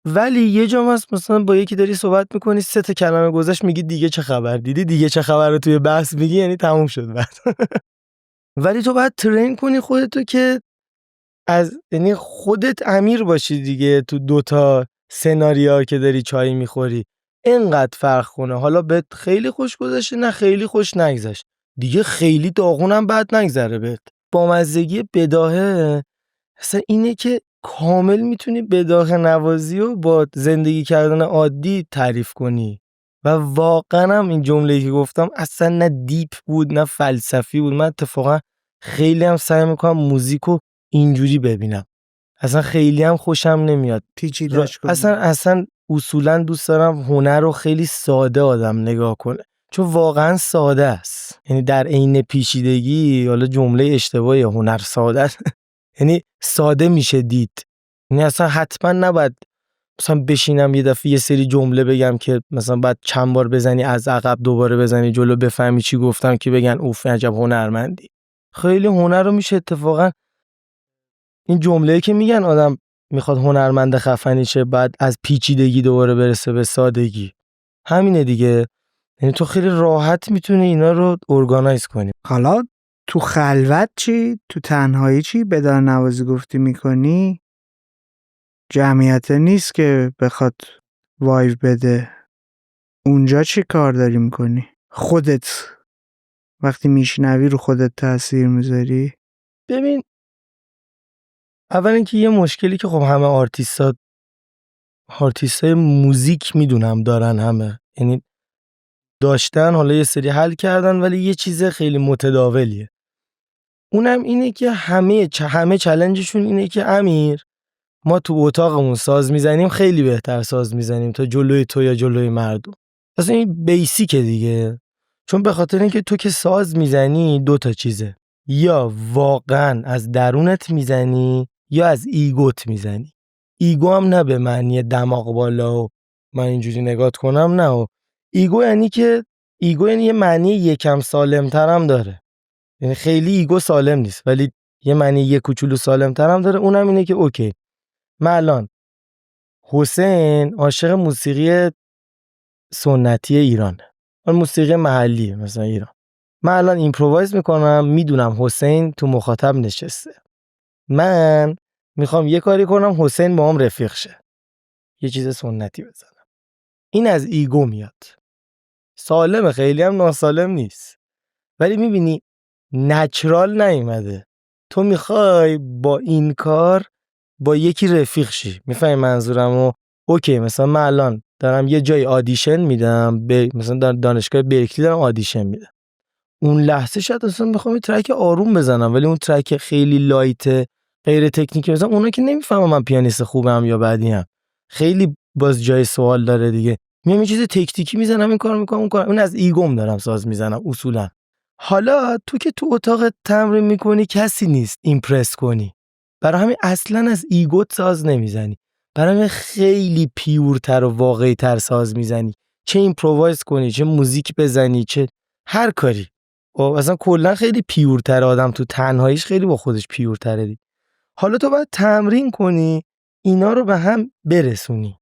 S1: ولی یه جا هست مثلا با یکی داری صحبت میکنی 3 تا کلمه گذشت میگی دیگه چه خبر، دیدی دیگه چه خبر رو توی بحث میگی، یعنی تموم شد بعد. ولی تو باید ترین کنی خودتو که یعنی خودت امیر باشی دیگه تو 2 تا سناریو که داری چای میخوری، اینقدر فرق کنه. حالا بهت خیلی خوش گذشته نه خیلی خوش نگذشت، دیگه خیلی داغونم بعد نگذره بهت. بامزگی بداهه اصلا اینه که کامل میتونی بداهه نوازی و با زندگی کردن عادی تعریف کنی و واقعا هم این جمله‌ای که گفتم اصلا نه دیپ بود نه فلسفی بود. من اتفاقا خیلی هم سعی میکنم موزیکو اینجوری ببینم، اصلا خیلی هم خوشم نمیاد
S2: پیچیده‌اش کنی.
S1: اصلا اصولا دوست دارم هنر رو خیلی ساده آدم نگاه کنه، چون واقعا ساده است. یعنی در عین پیچیدگی، حالا جمله اشتباهی، هنر ساده است. یعنی ساده میشه دید، یعنی اصلا حتما نباید مثلا بشینم یه دفعه یه سری جمله بگم که مثلا بعد چند بار بزنی از عقب دوباره بزنی جلو بفهمی چی گفتم که بگن اوف عجب هنرمندی. خیلی هنر رو میشه اتفاقا این جمله‌ای که میگن آدم میخواد هنرمند خفنی شه بعد از پیچیدگی دوباره برسه به سادگی، همینه دیگه. یعنی تو خیلی راحت میتونی اینا رو ارگانایز کنی.
S2: حالا تو خلوت چی؟ تو تنهایی چی؟ بدار نوازی گفتی میکنی؟ جمعیت نیست که بخواد وایو بده. اونجا چی کار داری میکنی؟ خودت وقتی میشنوی رو خودت تأثیر میذاری؟
S1: ببین اول اینکه یه مشکلی که خب همه آرتیستای موزیک میدونم دارن، همه یعنی داشتن، حالا یه سری حل کردن، ولی یه چیز خیلی متداولیه، اونم اینه که همه چالنجشون اینه که امیر ما تو اتاقمون ساز میزنیم خیلی بهتر ساز میزنیم تا جلوی تو یا جلوی مردم. اصلا این بیسیکه دیگه، چون به خاطر اینکه تو که ساز میزنی 2 تا چیزه، یا واقعا از درونت میزنی یا از ایگوت میزنی. ایگو هم نه به معنی دماغ بالا و من اینجوری نگات کنم، نه، و ایگو یعنی یه معنی یکم سالمتر هم داره، یعنی خیلی ایگو سالم نیست ولی یه معنی یه کوچولو سالمتر هم داره. اونم اینه که اوکی من الان حسین عاشق موسیقی سنتی ایرانه، اون موسیقی محلی مثلا ایران، من الان ایمپرووایز میکنم، میدونم حسین تو مخاطب نشسته، من میخوام یه کاری کنم حسین با هم رفیق شه، یه چیز سنتی بزنم. این از ایگو میاد، سالمه، خیلی هم ناسالم نیست، ولی میبینی نچرال نیومده. تو میخوای با این کار با یکی رفیق شی، میفهمی منظورمو؟ اوکی مثلا من الان دارم یه جای آدیشن میدم، مثلا دانشگاه برکلی دارم آدیشن میدم، اون لحظه شاید اصلا بخوام یه ترک آروم بزنم، ولی اون ترک خیلی لایت غیر تکنیکی بزنم، اونا که نمیفهمم من پیانیست خوبم یا بدیم، خیلی باز جای سوال داره دیگه. میام یه چیز تکنیکی میزنم، این کار میکنم اون کار، اون از ایگوم دارم ساز میزنم اصولا. حالا تو که تو اتاق تمرین میکنی کسی نیست ایمپرس کنی، برای همین اصلا از ایگوت ساز نمیزنی، برای همین خیلی پیورتر و واقعی تر ساز میزنی، چه ایمپرووایز کنی چه موزیک بزنی چه هر کاری. و اصلا کلا خیلی پیورتر، آدم تو تنهاییش خیلی با خودش پیورتره دی. حالا تو باید تمرین کنی اینا رو به هم برسونی،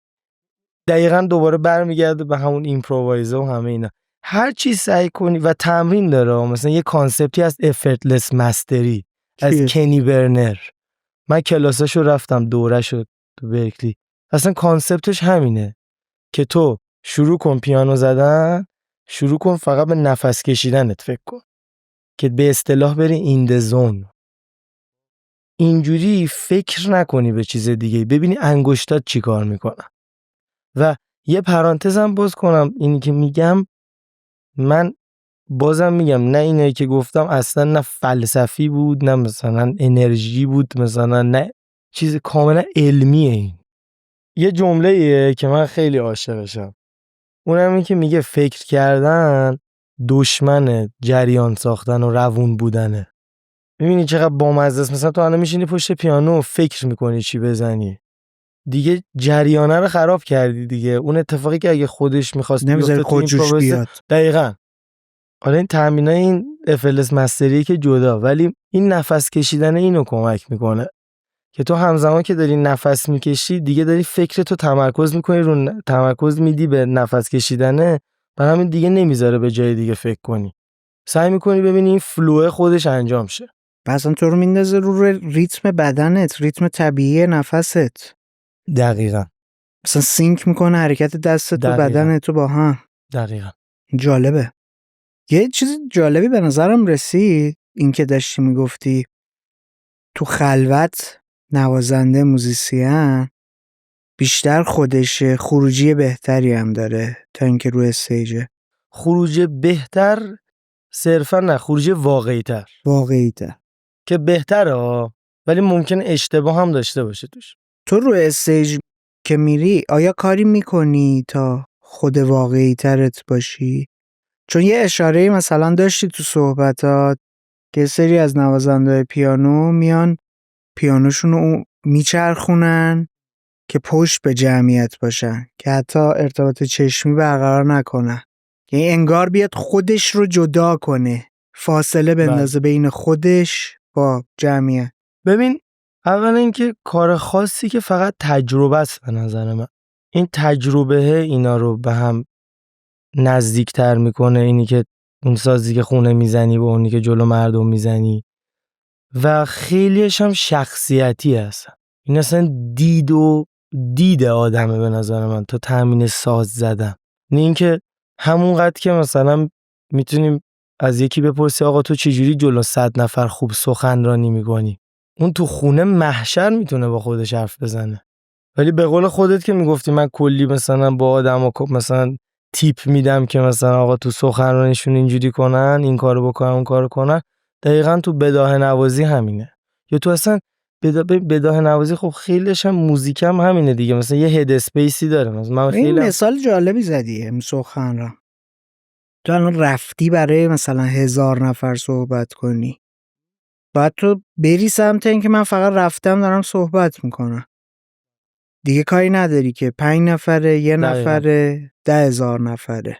S1: دقیقاً دوباره برمیگرده به همون ایمپرووایزه و همه اینا. هر چی سعی کنی و تمرین داره، مثلا یه کانسپتی از افرتلس مستری از کنی برنر، من کلاساشو رفتم دوره‌شو تو برکلی، اصلا کانسپتش همینه که تو شروع کن پیانو زدن، شروع کن فقط به نفس کشیدنت فکر کن که به اصطلاح بری این د زون، اینجوری فکر نکنی به چیز دیگه، ببینی انگشتات چی کار میکنن. و یه پرانتزم باز کنم، اینی که میگم من بازم میگم نه اینایی که گفتم اصلا نه فلسفی بود نه مثلا انرژی بود مثلا نه چیز کاملا علمیه. این یه جمله‌ایه که من خیلی عاشقشم، اونم این که میگه فکر کردن دشمن جریان ساختن و روون بودنه. میبینی چقدر بامزه است؟ مثلا تو الان میشینی پشت پیانو فکر میکنی چی بزنی، دیگه جریانه رو خراب کردی دیگه. اون اتفاقی که اگه خودش میخواست
S2: نمیذاری
S1: بیفته تو این
S2: خودجوش بیاد.
S1: دقیقاً. حالا این تامینای این FLS مستری که جدا، ولی این نفس کشیدن اینو کمک میکنه که تو همزمان که داری نفس میکشی دیگه داری فکرتو تمرکز میکنی رو تمرکز میدی به نفس کشیدنه، برای همین دیگه نمیذاره به جای دیگه فکر کنی، سعی میکنی ببینی این فلو خودش انجام شه.
S2: اصلا تو رو میندازه رو ریتم بدنت، ریتم طبیعی نفست.
S1: دقیقاً.
S2: مثلا سینک میکنه حرکت دست تو بدن تو با هم.
S1: دقیقاً.
S2: جالبه. یه چیز جالبی به نظرم رسید، این که داشتی میگفتی تو خلوت نوازنده موزیسین بیشتر خودشه، خروجی بهتری هم داره تا اینکه روی استیجه.
S1: خروج بهتر صرفا نه، خروج واقعی تر که بهتره ولی ممکن اشتباه هم داشته باشه توش.
S2: تو روی استیج که میری آیا کاری میکنی تا خود واقعی ترت باشی؟ چون یه اشاره مثلا داشتی تو صحبتات که سری از نوازنده پیانو میان پیانوشونو میچرخونن که پشت به جمعیت باشن، که حتی ارتباط چشمی برقرار نکنن، یعنی انگار بیاد خودش رو جدا کنه، فاصله بندازه بین خودش با جمعیت.
S1: ببین اولا اینکه کار خاصی که فقط تجربه است به نظر من. این تجربه اینا رو به هم نزدیکتر میکنه، اینی که اون سازی که خونه میزنی با اونی که جلو مردم میزنی، و خیلیش هم شخصیتی هست. این اصلا دید آدمه به نظر من تا تامین ساز زدن. این که همونقدر که مثلا میتونیم از یکی بپرسی آقا تو چجوری جلو 100 نفر خوب سخنرانی میکنی، اون تو خونه محشر میتونه با خودش حرف بزنه. ولی به قول خودت که میگفتی من کلی مثلا با آدم مثلا تیپ میدم که مثلا آقا تو سخنرانیشون اینجوری کنن، این کارو بکنن اون کارو کنن، دقیقاً تو بداهه نوازی همینه. یا تو اصلا بداهه نوازی خب خیلیش هم موزیکم همینه دیگه، مثلا یه هد اسپیسی داره. مثلا من
S2: این مثال جالبی زدی سخنران. تو الان رفتی برای مثلا 1000 نفر صحبت کنی، باید تو بری سمت این که من فقط رفتم دارم صحبت میکنم، دیگه کاری نداری که 5 نفره، 1 نفره، 10,000 نفره.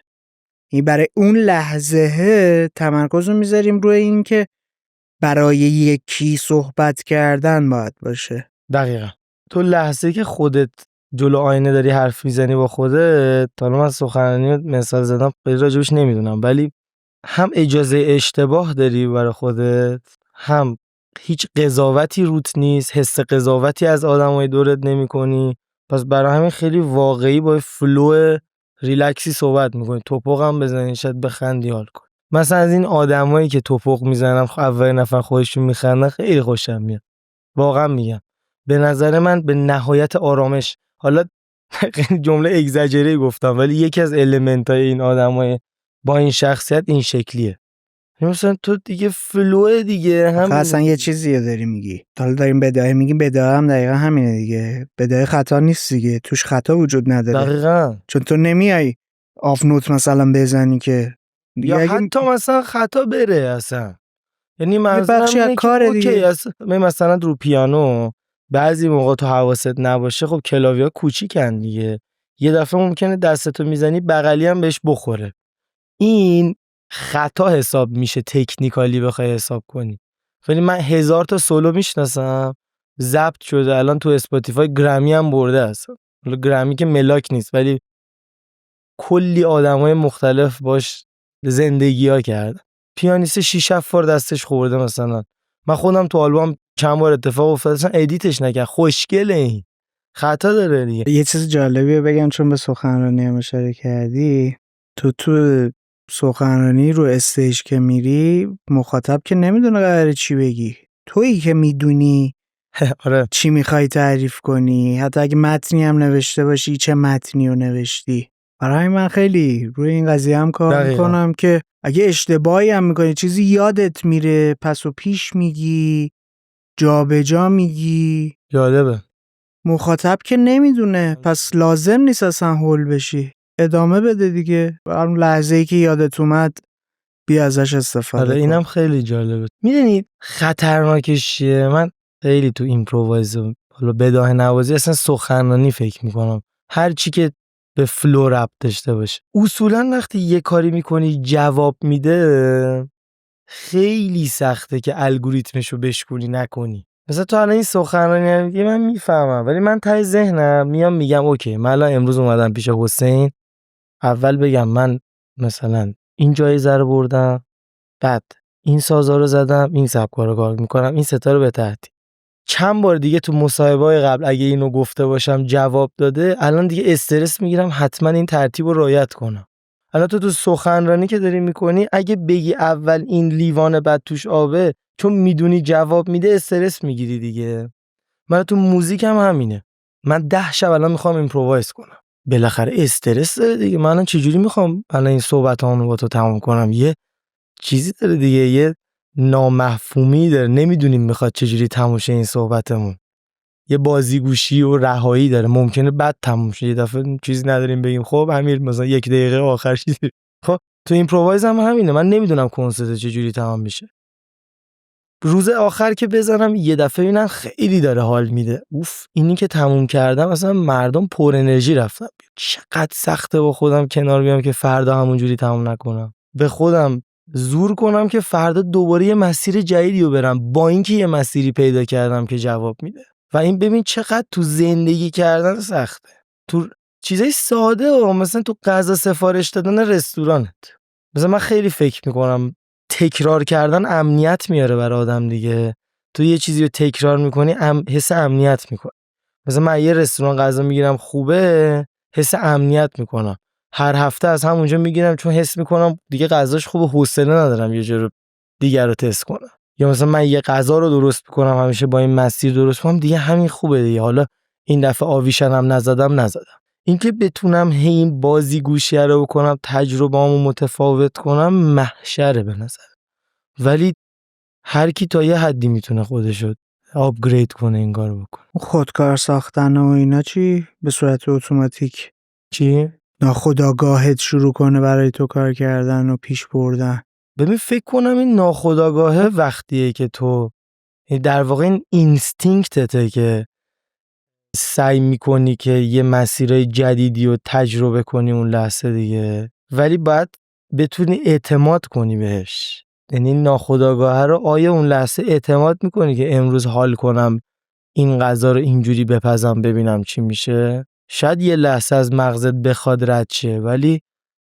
S2: این برای اون لحظه تمرکز رو میذاریم روی این که برای یکی صحبت کردن باید باشه.
S1: دقیقاً. تو لحظه که خودت جلو آینه داری حرف میزنی با خودت، حالا من سخنرانی مثال زدم خیلی راجبش نمیدونم، ولی هم اجازه اشتباه داری برای خودت، هم هیچ قضاوتی روت نیست، حس قضاوتی از آدمای دورت نمی کنی، پس برای همین خیلی واقعی با فلو ریلکسی صحبت میکنی. توپق هم بزنی شاید بخندی حال کن. مثلا از این آدمایی که توپق میزنن اول نفر خودشون میخندن خیلی خوشم میاد، واقعا میگم. به نظر من به نهایت آرامش، حالا جمله اگزاجری گفتم ولی یکی از المنتای این آدمای با این شخصیت این شکلیه. مثلا تو دیگه فلوه دیگه همین
S2: اصلا یه چیزیه داری میگی، حالا داریم بداهه میگیم، بداهه هم دقیقا همینه دیگه. بداهه خطا نیست دیگه، توش خطا وجود نداره.
S1: دقیقاً.
S2: چون تو نمیای آف نوت مثلا بزنی که
S1: یا حتی مثلا خطا بره اصلا، یعنی منظورم اینه که اوکی مثلا رو پیانو بعضی موقع تو حواست نباشه خب کلاوی‌ها کوچیکن دیگه، یه دفعه ممکنه دستتو میزنی بغلی هم بهش بخوره، این خطا حساب میشه تکنیکالی بخوای حساب کنی. ولی من 1000 تا سولو میشناسم ضبط شده الان تو اسپاتیفای، گرمی هم برده است. حالا گرمی که ملاک نیست ولی کلی آدمای مختلف باش زندگی‌ها کردن. پیانیست 6 7 بار دستش خورده مثلا. من خودم تو آلبوم چند بار اتفاق افتاد اصلا ادیتش نکردم، خوشگله این خطا داره دیگه.
S2: یه چیز جالبیه بگم چون به سخنرانی هم اشاره کردی، تو سخنرانی رو استیج که میری مخاطب که نمیدونه قراره چی بگی، تویی که میدونی
S1: آره
S2: چی میخوای تعریف کنی، حتی اگه متنی هم نوشته باشی چه متنی رو نوشتی. برای من خیلی روی این قضیه هم کار
S1: دقیقاً.
S2: میکنم که اگه اشتباهی هم میکنی چیزی یادت میره پس و پیش میگی، جا به جا میگی،
S1: جالبه.
S2: مخاطب که نمیدونه پس لازم نیست اصلا هول بشی، ادامه بده دیگه. اون لحظه‌ای که یادت اومد بیا ازش استفاده
S1: آره
S2: کن.
S1: اینم خیلی جالبه. میدونی خطرناکش چیه؟ من خیلی تو ایمپرووایز حالا بداهه نوازی اصلا سخنرانی فکر میکنم هر چی که به فلو ربط داشته باشه، اصولا وقتی یه کاری میکنی جواب میده خیلی سخته که الگوریتمشو بشکنی نکنی. مثلا تو الان این سخنرانی میگی من میفهمم، ولی من ته ذهنم میام میگم اوکی من الان امروز اومدم پیش حسین، اول بگم من مثلا این جایزه رو بردم، بعد این سازا رو زدم، این سبکا رو کار میکنم، این ستا رو به ترتیب. چند بار دیگه تو مصاحبه‌های قبل اگه اینو گفته باشم جواب داده، الان دیگه استرس میگیرم حتما این ترتیب رو رعایت کنم. الان تو سخنرانی که داری میکنی اگه بگی اول این لیوان بعد توش آبه، چون میدونی جواب میده استرس میگیری دیگه. من تو موزیک هم همینه. من 10 شب الان میخوام ایمپرووایز کنم، بالاخره استرس داره دیگه. من الان چجوری میخوام الان این صحبتامو با تو تمام کنم؟ یه چیزی داره دیگه، یه نامفهومی داره، نمیدونیم میخواد چجوری تموم شه این صحبتمون. یه بازیگوشی و رهایی داره، ممکنه بد تموم شه، یه دفعه چیزی نداریم بگیم خب امیر مثلا 1 دقیقه آخر چیزی. خب تو ایمپرووایز هم همینه، من نمیدونم کنسرت چجوری تمام میشه. روز آخر که بزنم یه دفعه ببینم خیلی داره حال میده، اوف اینی که تموم کردم مثلا مردم پر انرژی رفتن، چقدر سخته با خودم کنار بیام که فردا همونجوری تموم نکنم، به خودم زور کنم که فردا دوباره یه مسیر جدیدی رو برم، با اینکه یه مسیری پیدا کردم که جواب میده. و این ببین چقدر تو زندگی کردن سخته، تو چیزای ساده و مثلا تو غذا سفارش دادن رستورانت. مثلا من خیلی فکر میکنم تکرار کردن امنیت میاره برای آدم دیگه. تو یه چیزی رو تکرار میکنی حس امنیت میکنی. مثلا من یه رستوران غذا میگیرم خوبه، حس امنیت میکنم، هر هفته از همونجا میگیرم چون حس میکنم دیگه غذاش خوبه، حوصله ندارم یه جور دیگر رو تست کنم. یا مثلا من یه غذا رو درست میکنم همیشه با این مسیر درست کنم دیگه همین خوبه دیگه، حالا این دفعه آویشنم نزدم. اینکه بتونم این بازی گوشیه رو بکنم، تجربه‌امو متفاوت کنم، محشره به نظر. ولی هر کی تا یه حدی میتونه خودشو آپگرید کنه این کارو بکنه.
S2: خودکار ساختن و اینا چی؟ به صورت اتوماتیک
S1: چی؟
S2: ناخودآگاهت شروع کنه برای تو کار کردن و پیش بردن.
S1: ببین فکر کنم این ناخودآگاهه وقتیه که تو در واقع این اینستینکتته که سعی میکنی که یه مسیرهای جدیدی رو تجربه کنی اون لحظه دیگه، ولی باید بتونی اعتماد کنی بهش. یعنی ناخودآگاهه رو آیا اون لحظه اعتماد میکنی که امروز حال کنم این غذا رو اینجوری بپزم ببینم چی میشه؟ شاید یه لحظه از مغزت بخواد رد شه، ولی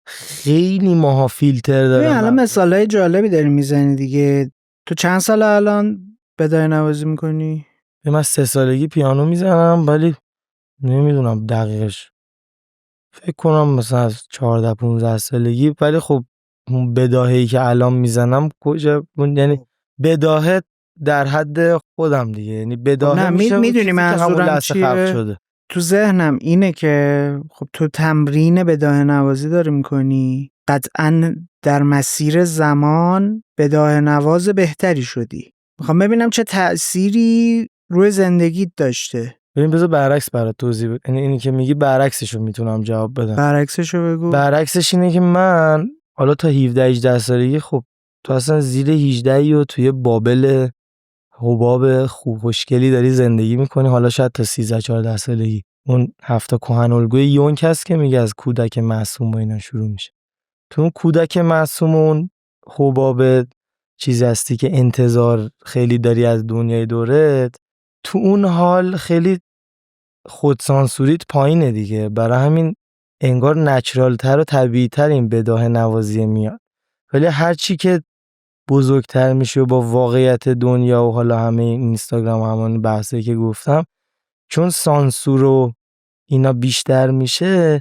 S1: خیلی ماها فیلتر
S2: ببین
S1: داره.
S2: الان مثالای جالبی داری میزنی دیگه. تو چند سال الان بدای نوازی میکنی؟
S1: من 3 سالگی پیانو میزنم، ولی نمیدونم دقیقش، فکر کنم مثلا از 14-15 سالگی. ولی خب اون بداهه‌ای که الان میزنم کجا، یعنی بداهه در حد خودم دیگه، یعنی بداهه
S2: نه
S1: میشه اون
S2: میدونی
S1: چیزی که همون
S2: منظورم
S1: لحظه خلق
S2: چیه؟
S1: شده.
S2: تو ذهنم اینه که خب تو تمرین بداهه نوازی داری میکنی، قطعا در مسیر زمان بداهه نواز بهتری شدی. میخوام ببینم چه تأثیری روی زندگیت داشته.
S1: ببین بذار برعکس برات توضیح بدم، یعنی اینی که میگی برعکسشو میتونم جواب بدم.
S2: برعکسشو بگو.
S1: برعکسش اینه که من حالا تا 17-18 سالگی خب تو اصلا زیر 18 و توی بابل حباب خوب خوشگلی داری زندگی میکنی، حالا شاید تا 13-14 سالگی اون هفته کهن الگوی یونگ هست که میگه از کودک معصوم و اینا شروع میشه. تو اون کودک معصوم اون حباب چیزی هستی که انتظار خیلی داری از دنیای دورت، تو اون حال خیلی خودسانسوریت پایینه دیگه، برای همین انگار نچرال تر و طبیعی تر این بداهه نوازی میاد. ولی هر چی که بزرگتر میشه و با واقعیت دنیا و حالا همه این اینستاگرام و همون بحثی که گفتم، چون سانسور و اینا بیشتر میشه،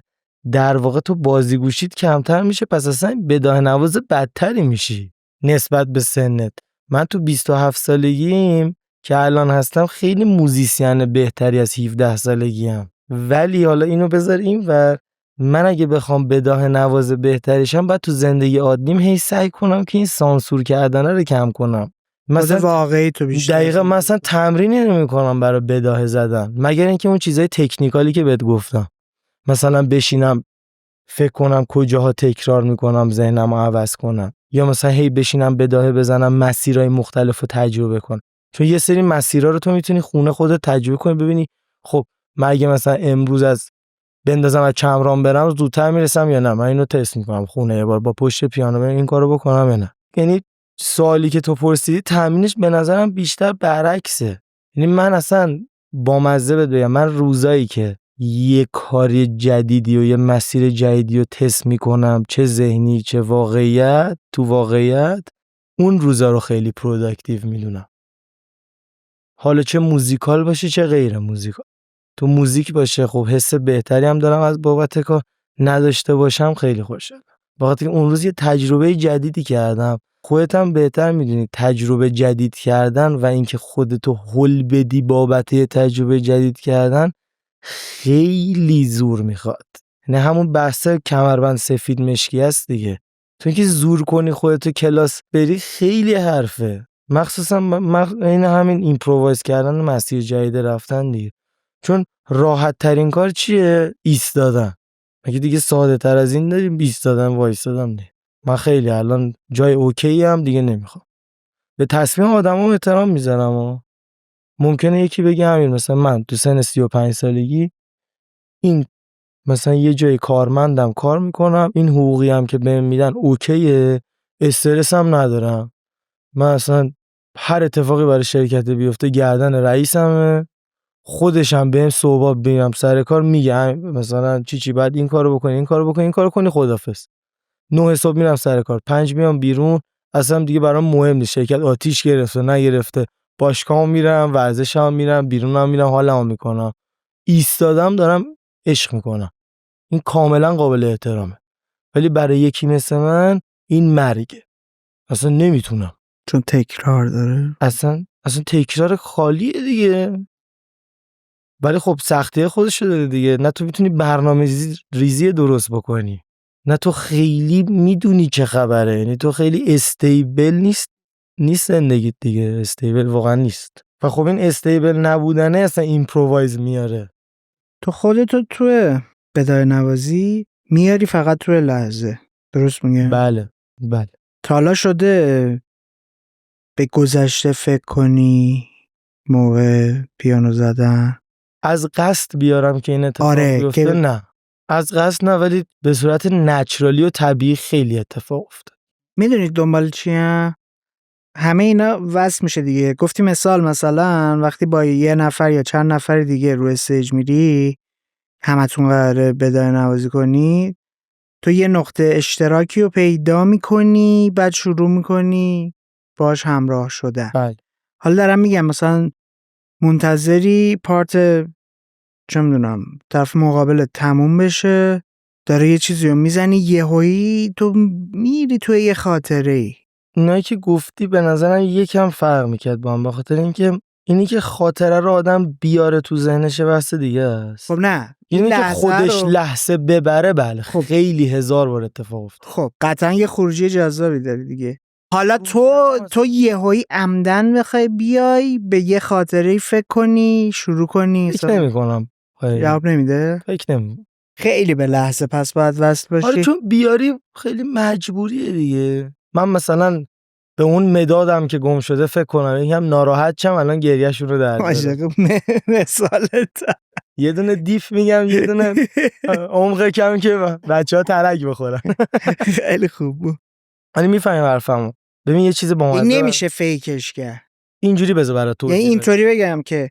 S1: در واقع تو بازیگوشیت کمتر میشه، پس اصلا بداهه نواز بدتری میشی نسبت به سنت. من تو 27 سالگیم که الان هستم خیلی موزیسین بهتری از 17 سالگیم، ولی حالا اینو بذار اینور، من اگه بخوام بداهه نواز بهتریشم باید تو زندگی عادیم هی سعی کنم که این سانسور کردن رو کم کنم.
S2: مثلا واقعی تو بیشتر
S1: دقیقاً مثلا تمرینی نمی‌کنم برای بداهه زدن، مگر اینکه اون چیزای تکنیکالی که بهت گفتم، مثلا بشینم فکر کنم کجاها تکرار میکنم ذهنمو عوض کنم، یا مثلا هی بشینم بداهه بزنم مسیرهای مختلف رو تجربه کنم. چون یه سری مسیرها رو تو میتونی خونه خودت تجربه کنی، ببینی خب من اگه مثلا امروز از بندازم از چمران برم زودتر میرسم یا نه. من اینو تست میکنم خونه یه بار با پشت پیانو این کارو بکنم یا نه. یعنی سوالی که تو پرسیدی تامینش به نظرم بیشتر برعکسه. یعنی من اصلا بامزه بگم، من روزایی که یه کار جدیدی و یه مسیر جدیدی رو تست میکنم، چه ذهنی چه واقعیت، تو واقعیت اون روزا رو خیلی پروداکتیو میدونم. حالا چه موزیکال باشه چه غیر موزیکال. تو موزیک باشه خب حس بهتری هم دارم از بابت کار، نداشته باشم خیلی خوشحالم. وقتی اون روز یه تجربه جدیدی کردم، خودت هم بهتر میدونی تجربه جدید کردن و اینکه خودتو هول بدی بابت یه تجربه جدید کردن خیلی زور میخواد. یعنی همون بحث کمربند سفید مشکی است دیگه. تو اینکه زور کنی خودتو کلاس بری خیلی حرفه، مخصوصا این همین ایمپرووایز کردن مسیر جدید رفتن دیگه. چون راحت ترین کار چیه؟ ایستادن. مگه دیگه ساده تر از این داریم؟ ایستادن وایستادم دیگه. من خیلی الان جای اوکی هم دیگه نمیخوام. به تصمیم آدمو احترام میذارم و ممکنه یکی بگه همین مثلا من تو سن 35 سالگی این مثلا یه جای کارمندم کار میکنم، این حقوقی هم که بهم میدن اوکیه، استرس هم ندارم، من اصلا هر اتفاقی برای شرکت بیفته گردن رئیسمه، خودش هم بهم صبح بیام سر کار میگه مثلا چی بعد این کارو بکنی این کارو بکنی این کارو کنی خدافظ. 9 صبح میرم سر کار، 5 میام بیرون، اصلا دیگه برام مهم نیست شرکت آتیش گرفته نگرفته، باشگاه میرم، ورزشم میرم، بیرونم میرم، حالمو میکنم، ایستادم دارم عشق میکنم. این کاملا قابل احترامه. ولی برای یکی مثل من این مرگه. اصلا نمیتونم.
S2: چون تکرار داره.
S1: اصلا تکرار خالیه دیگه. ولی خب سختیه خودشو داره دیگه. نه تو میتونی برنامه ریزی درست بکنی، نه تو خیلی میدونی چه خبره. یعنی تو خیلی استیبل نیست زندگیت دیگه. استیبل واقعا نیست. و خب این استیبل نبودنه اصلا ایمپرووایز میاره.
S2: تو خودتو توی بداهه نوازی میاری فقط توی لحظه. درست میگم؟
S1: بله.
S2: تا حالا شده به گذشته فکر کنی موقع پیانو زدن؟
S1: از قصد بیارم که این اتفاق بیفته؟ نه از قصد نه، ولی به صورت نچرالی و طبیعی خیلی اتفاق افتاد.
S2: میدونید دنبال چیه؟ همه اینا وصل میشه دیگه. گفتی مثلا وقتی با یه نفر یا چند نفر دیگه روی استیج میری، همتون قراره بداهه نوازی کنی، تو یه نقطه اشتراکی رو پیدا میکنی، بعد شروع میکنی باش همراه شدن.
S1: بله.
S2: حالا دارم میگم مثلا منتظری پارت چه میدونم طرف مقابل تموم بشه، داره یه چیزی رو میزنی، یهویی تو میری توی یه خاطره ای.
S1: اینایی که گفتی به نظرم یکم فرق میکرد با هم، به خاطر اینکه اینی که خاطره رو آدم بیاره تو ذهنش بحث دیگه است.
S2: خب نه
S1: اینی که خودش لحظه ببره بله خب خیلی هزار بار اتفاق افتاد.
S2: خب قطعا یه خروجی جذابی داری دیگه. حالا تو یهویی عمدن بخوای بیای به یه خاطره فکر کنی شروع کنی،
S1: فکر نمی‌کنم.
S2: جواب نمیده؟
S1: فکر نمی‌کنم.
S2: خیلی به لحظه پس باید وصل باشی.
S1: آره چون بیاری خیلی مجبوریه دیگه. من مثلا به اون مدادم که گم شده فکر کنم یکم ناراحت شم، الان گریه‌شون رو در بیارم.
S2: مثالت
S1: یه دونه دیف میگم، یه دونه عمق کم که بچه‌ها ترک بخورن.
S2: خیلی خوب بود.
S1: یعنی میفهمی حرفمو. ببین یه چیز با
S2: این نمیشه فیکش کرد.
S1: اینجوری بذار برات توضیح
S2: یعنی اینطوری بگم که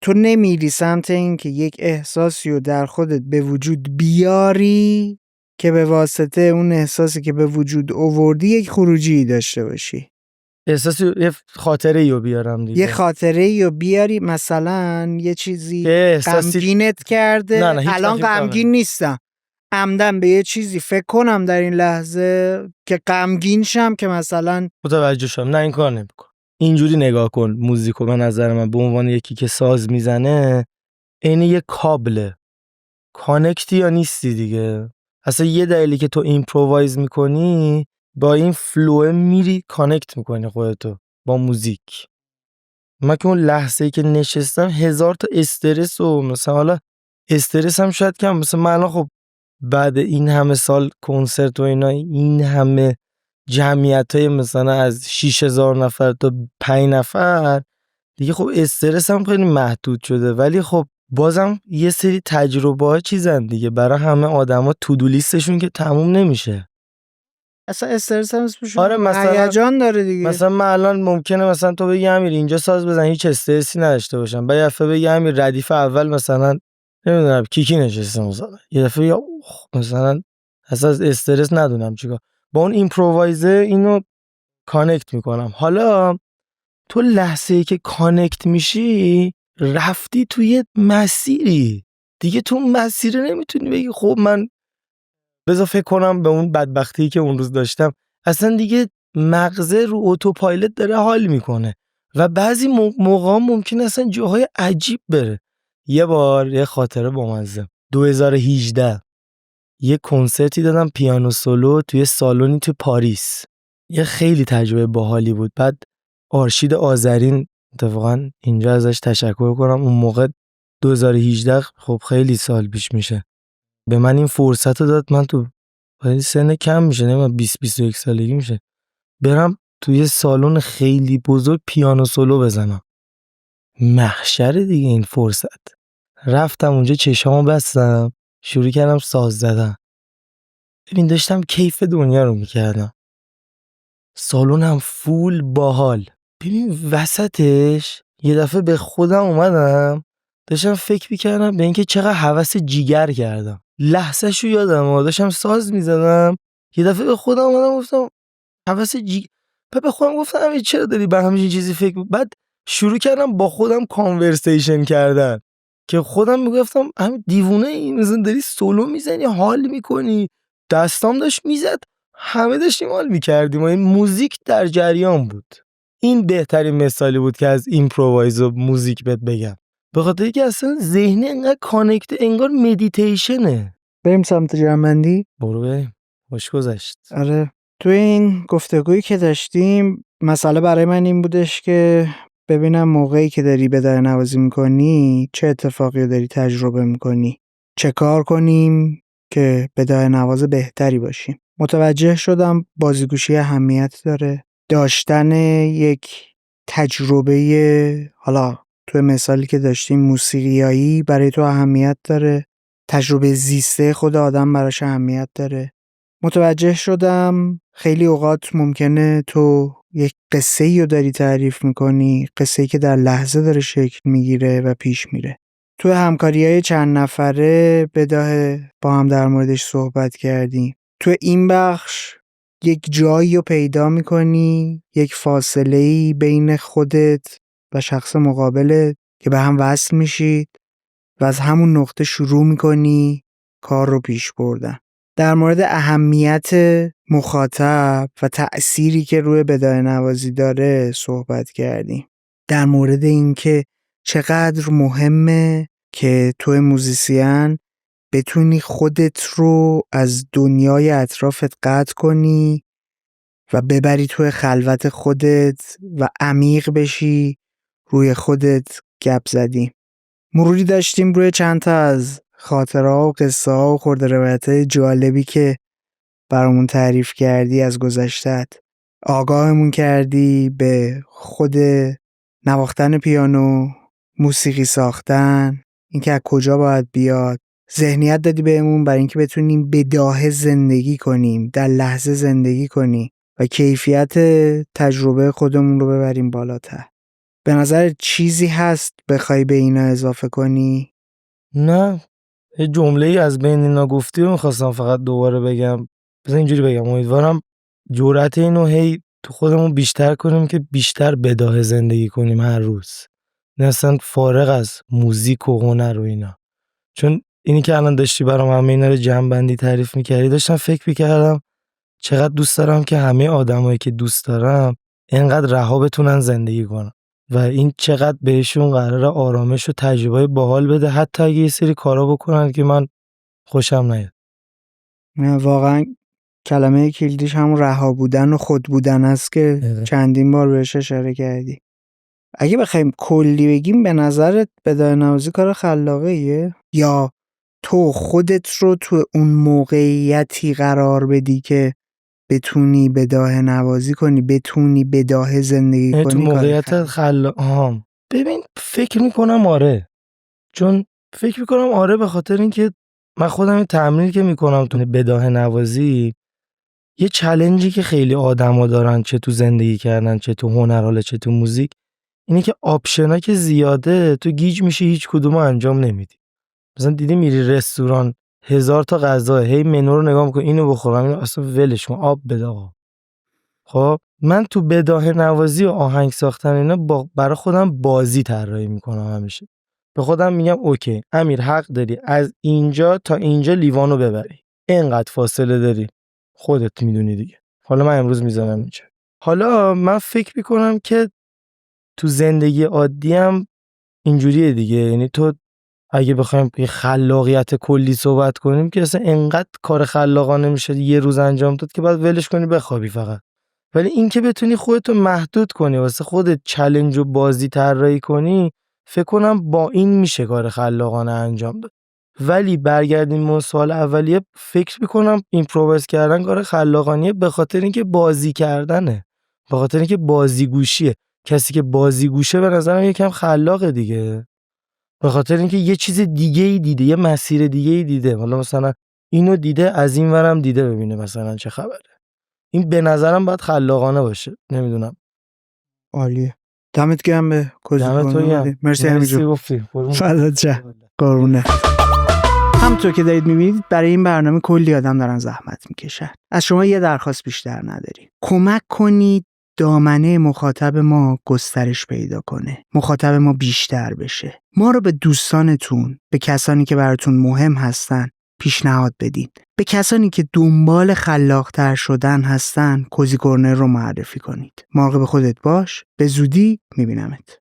S2: تو نمیری سمت این که یک احساسی رو در خودت به وجود بیاری که به واسطه اون احساسی که به وجود آوردی یک خروجی داشته باشی.
S1: احساسی یه خاطره رو بیارم دیگه.
S2: یه خاطره رو بیاری، مثلا یه چیزی غمگینت کرده. الان غمگین نیستم، عمدن به یه چیزی فکر کنم در این لحظه که غمگین شم که مثلا
S1: متوجه شم. نه این کار نمی‌کنم. اینجوری نگاه کن موزیکو. به نظر من به عنوان یکی که ساز میزنه عین یه کابله. کانکتی یا نیستی دیگه. اصلا یه دلیلی که تو ایمپرووایز میکنی با این فلو میری کانکت میکنی خودتو با موزیک. من که اون لحظه‌ای که نشستم 1000 تا استرس و مثلا حالا استرس هم شاید کم، مثلا من الان خب بعد این همه سال کنسرت و اینا، این همه جمعیتای مثلا از 6000 نفر تا 5 نفر دیگه، خب استرس هم خیلی محدود شده، ولی خب بازم یه سری تجربه ها چیزن دیگه برای همه آدما، تو دو لیستشون که تموم نمیشه.
S2: اصلا استرس هم اسمش
S1: آره مثلا
S2: هیجان داره دیگه.
S1: مثلا من الان ممکنه مثلا تو بگی امیر اینجا ساز بزن، هیچ استرسی نداشته باشم، بعد یه دفعه بگی امیر ردیف اول مثلا نمیدونم کیکی نشسته مثلا، یه دفعه یا مثلا اصلا استرس ندونم چیکار، با اون ایمپرووایزه اینو کانکت میکنم. حالا تو لحظه‌ای که کانکت میشی رفتی توی مسیری دیگه، تو مسیر نمیتونی بگی خب من بذار فکر کنم به اون بدبختی که اون روز داشتم. اصلا دیگه مغزه رو اتوپایلوت داره حال میکنه و بعضی موقع ممکنه اصلا جاهای عجیب بره. یه بار یه خاطره بامزه، 2018 یه کنسرتی دادم پیانو سولو توی سالونی تو پاریس، یه خیلی تجربه باحالی بود. بعد آرشید آذرین، اتفاقا اینجا ازش تشکر کنم، اون موقع 2018 خب خیلی سال پیش میشه، به من این فرصت رو داد. من تو سن کم میشه، نمیدونم 20-21 سالگی میشه، برم توی سالن خیلی بزرگ پیانو سولو بزنم. محشر دیگه این فرصت. رفتم اونجا چشامو بستم، شروع کردم ساز زدن. ببین داشتم کیف دنیا رو میکردم، سالنم فول باحال. ببین وسطش یه دفعه به خودم اومدم، داشتم فکر میکردم به اینکه چقدر هوس جیگر کردم. لحظه‌شو یادم، داشتم ساز میزدم، یه دفعه به خودم اومدم گفتم هوس به خودم گفتم همین چرا داری به همین چیزی فکر بعد شروع کردم با خودم کانورسیشن کردن که خودم میگفتم همین دیوونه این مثلا داری سولو میزنی حال میکنی، دستام داشت میزد، همه داشتیم حال میکردیم و این موزیک در جریان بود. این بهترین مثالی بود که از ایمپرووایز و موزیک بهت بگم، به خاطر که اصلا ذهن انقدر کانکت، انگار مدیتیشنه.
S2: بریم سمت جمع‌بندی.
S1: برو بریم، خوش گذشت.
S2: آره، توی این گفتگویی که داشتیم مسئله برای من این بودش که ببینم موقعی که داری بدایه نوازی میکنی چه اتفاقی رو داری تجربه میکنی، چه کار کنیم که بدایه نواز بهتری باشیم. متوجه شدم بازیگوشی اهمیت داره، داشتن یک تجربه، حالا توی مثالی که داشتیم موسیقیایی برای تو اهمیت داره، تجربه زیسته خود آدم براش اهمیت داره. متوجه شدم خیلی اوقات ممکنه تو یک قصه‌ای رو داری تعریف میکنی، قصه‌ای که در لحظه داره شکل میگیره و پیش میره. تو همکاری‌های چند نفره بداه با هم در موردش صحبت کردیم. تو این بخش یک جایی رو پیدا میکنی، یک فاصله‌ای بین خودت و شخص مقابلت که به هم وصل میشید و از همون نقطه شروع میکنی کار رو پیش بردن. در مورد اهمیت مخاطب و تأثیری که روی بدایه نوازی داره صحبت کردیم. در مورد اینکه چقدر مهمه که توی موزیسین بتونی خودت رو از دنیای اطرافت قطع کنی و ببری توی خلوت خودت و عمیق بشی، روی خودت گپ زدیم. مروری داشتیم روی چند تا از خاطرها و قصه ها و خورده روایت‌های جالبی که برامون تعریف کردی از گذشتت. آگاهمون کردی به خود نواختن پیانو، موسیقی ساختن، اینکه از کجا باید بیاد. ذهنیت دادی بهمون برای اینکه بتونیم بداهه زندگی کنیم، در لحظه زندگی کنیم و کیفیت تجربه خودمون رو ببریم بالاتر. به نظر چیزی هست بخوای به اینا اضافه کنی؟
S1: نه، یه جمله‌ای از بین اینا گفتی رو می‌خواستم فقط دوباره بگم. بذار اینجوری بگم، امیدوارم جرأت اینو هی تو خودمون بیشتر کنیم که بیشتر بداهه زندگی کنیم هر روز، نه اصلا فارغ از موزیک و هنر و اینا. چون اینی که الان داشتی برام همه اینا رو جمع‌بندی تعریف می‌کردی، داشتم فکر می‌کردم چقدر دوست دارم که همه آدمایی که دوست دارم اینقدر رها بتونن زندگی کنن و این چقدر بهشون قراره آرامش و تجربه باحال بده، حتی اگه یه سری کارا بکنن که من خوشم نیاد.
S2: نه واقعا کلمه کلیدیش همون رها بودن و خود بودن است که چندین بار بهش اشاره کردی. اگه بخوایم کلی بگیم به نظرت بداهه‌نوازی کار خلاقیه یا تو خودت رو تو اون موقعیتی قرار بدی که بتونی بداهه‌نوازی کنی، بتونی بداهه زندگی کنی؟
S1: تو موقعیت ببین فکر میکنم آره، چون فکر میکنم آره به خاطر اینکه من خودم تمرین که میکنم تو بداهه‌نوازی یه چالنجی که خیلی آدما دارن، چه تو زندگی کردن، چه تو هنر، حالا چه تو موزیک، اینه که آپشنا که زیاده تو گیج میشی، هیچ کدومو انجام نمیدی. مثلا دیدی میری رستوران 1000 تا غذا، هی منو رو نگاه میکنی، اینو بخورم، اینو اصلا ولش کن، آب بده آقا. خب من تو بداهه‌نوازی و آهنگ ساختن اینا برای خودم بازی طراحی میکنم همیشه. به خودم میگم اوکی امیر حق داری از اینجا تا اینجا لیوانو ببری، اینقدر فاصله داری خودت میدونی دیگه، حالا من امروز میذارم اینجا. حالا من فکر میکنم که تو زندگی عادی هم اینجوریه دیگه، یعنی تو اگه بخوایم یه خلاقیت کلی صحبت کنیم که اصلا انقدر کار خلاقانه میشه یه روز انجام داد که بعد ولش کنی بخوابی فقط. ولی این که بتونی خودتو محدود کنی، واسه خودت چالش و بازی طراحی کنی، فکر کنم با این میشه کار خلاقانه انجام داد. ولی برگردیم به سوال اولیه، فکر میکنم ایمپرووایز کردن کار خلاقانیه به خاطر اینکه بازی کردنه، به خاطر اینکه بازیگوشیه. کسی که بازیگوشه به نظرم یکم خلاقه دیگه، به خاطر اینکه یه چیز دیگه ای دیده، یه مسیر دیگه ای دیده، حالا مثلا اینو دیده از این ورم دیده، ببینه مثلا چه خبره. این به نظرم باید خلاقانه باشه، نمیدونم.
S2: عالیه. دمت گرم به کوزیکورنر. مرسی همینجور.
S1: گفتی.
S2: فدات شه. قربونه. همونطور که دارید میبینید برای این برنامه کلی آدم دارن زحمت میکشن. از شما یه درخواست بیشتر نداریم. کمک کنید دامنه مخاطب ما گسترش پیدا کنه، مخاطب ما بیشتر بشه. ما رو به دوستانتون، به کسانی که براتون مهم هستن پیشنهاد بدین. به کسانی که دنبال خلاق‌تر شدن هستن کوزیکورنر رو معرفی کنید. مراقب خودت باش. به زودی میبینمت.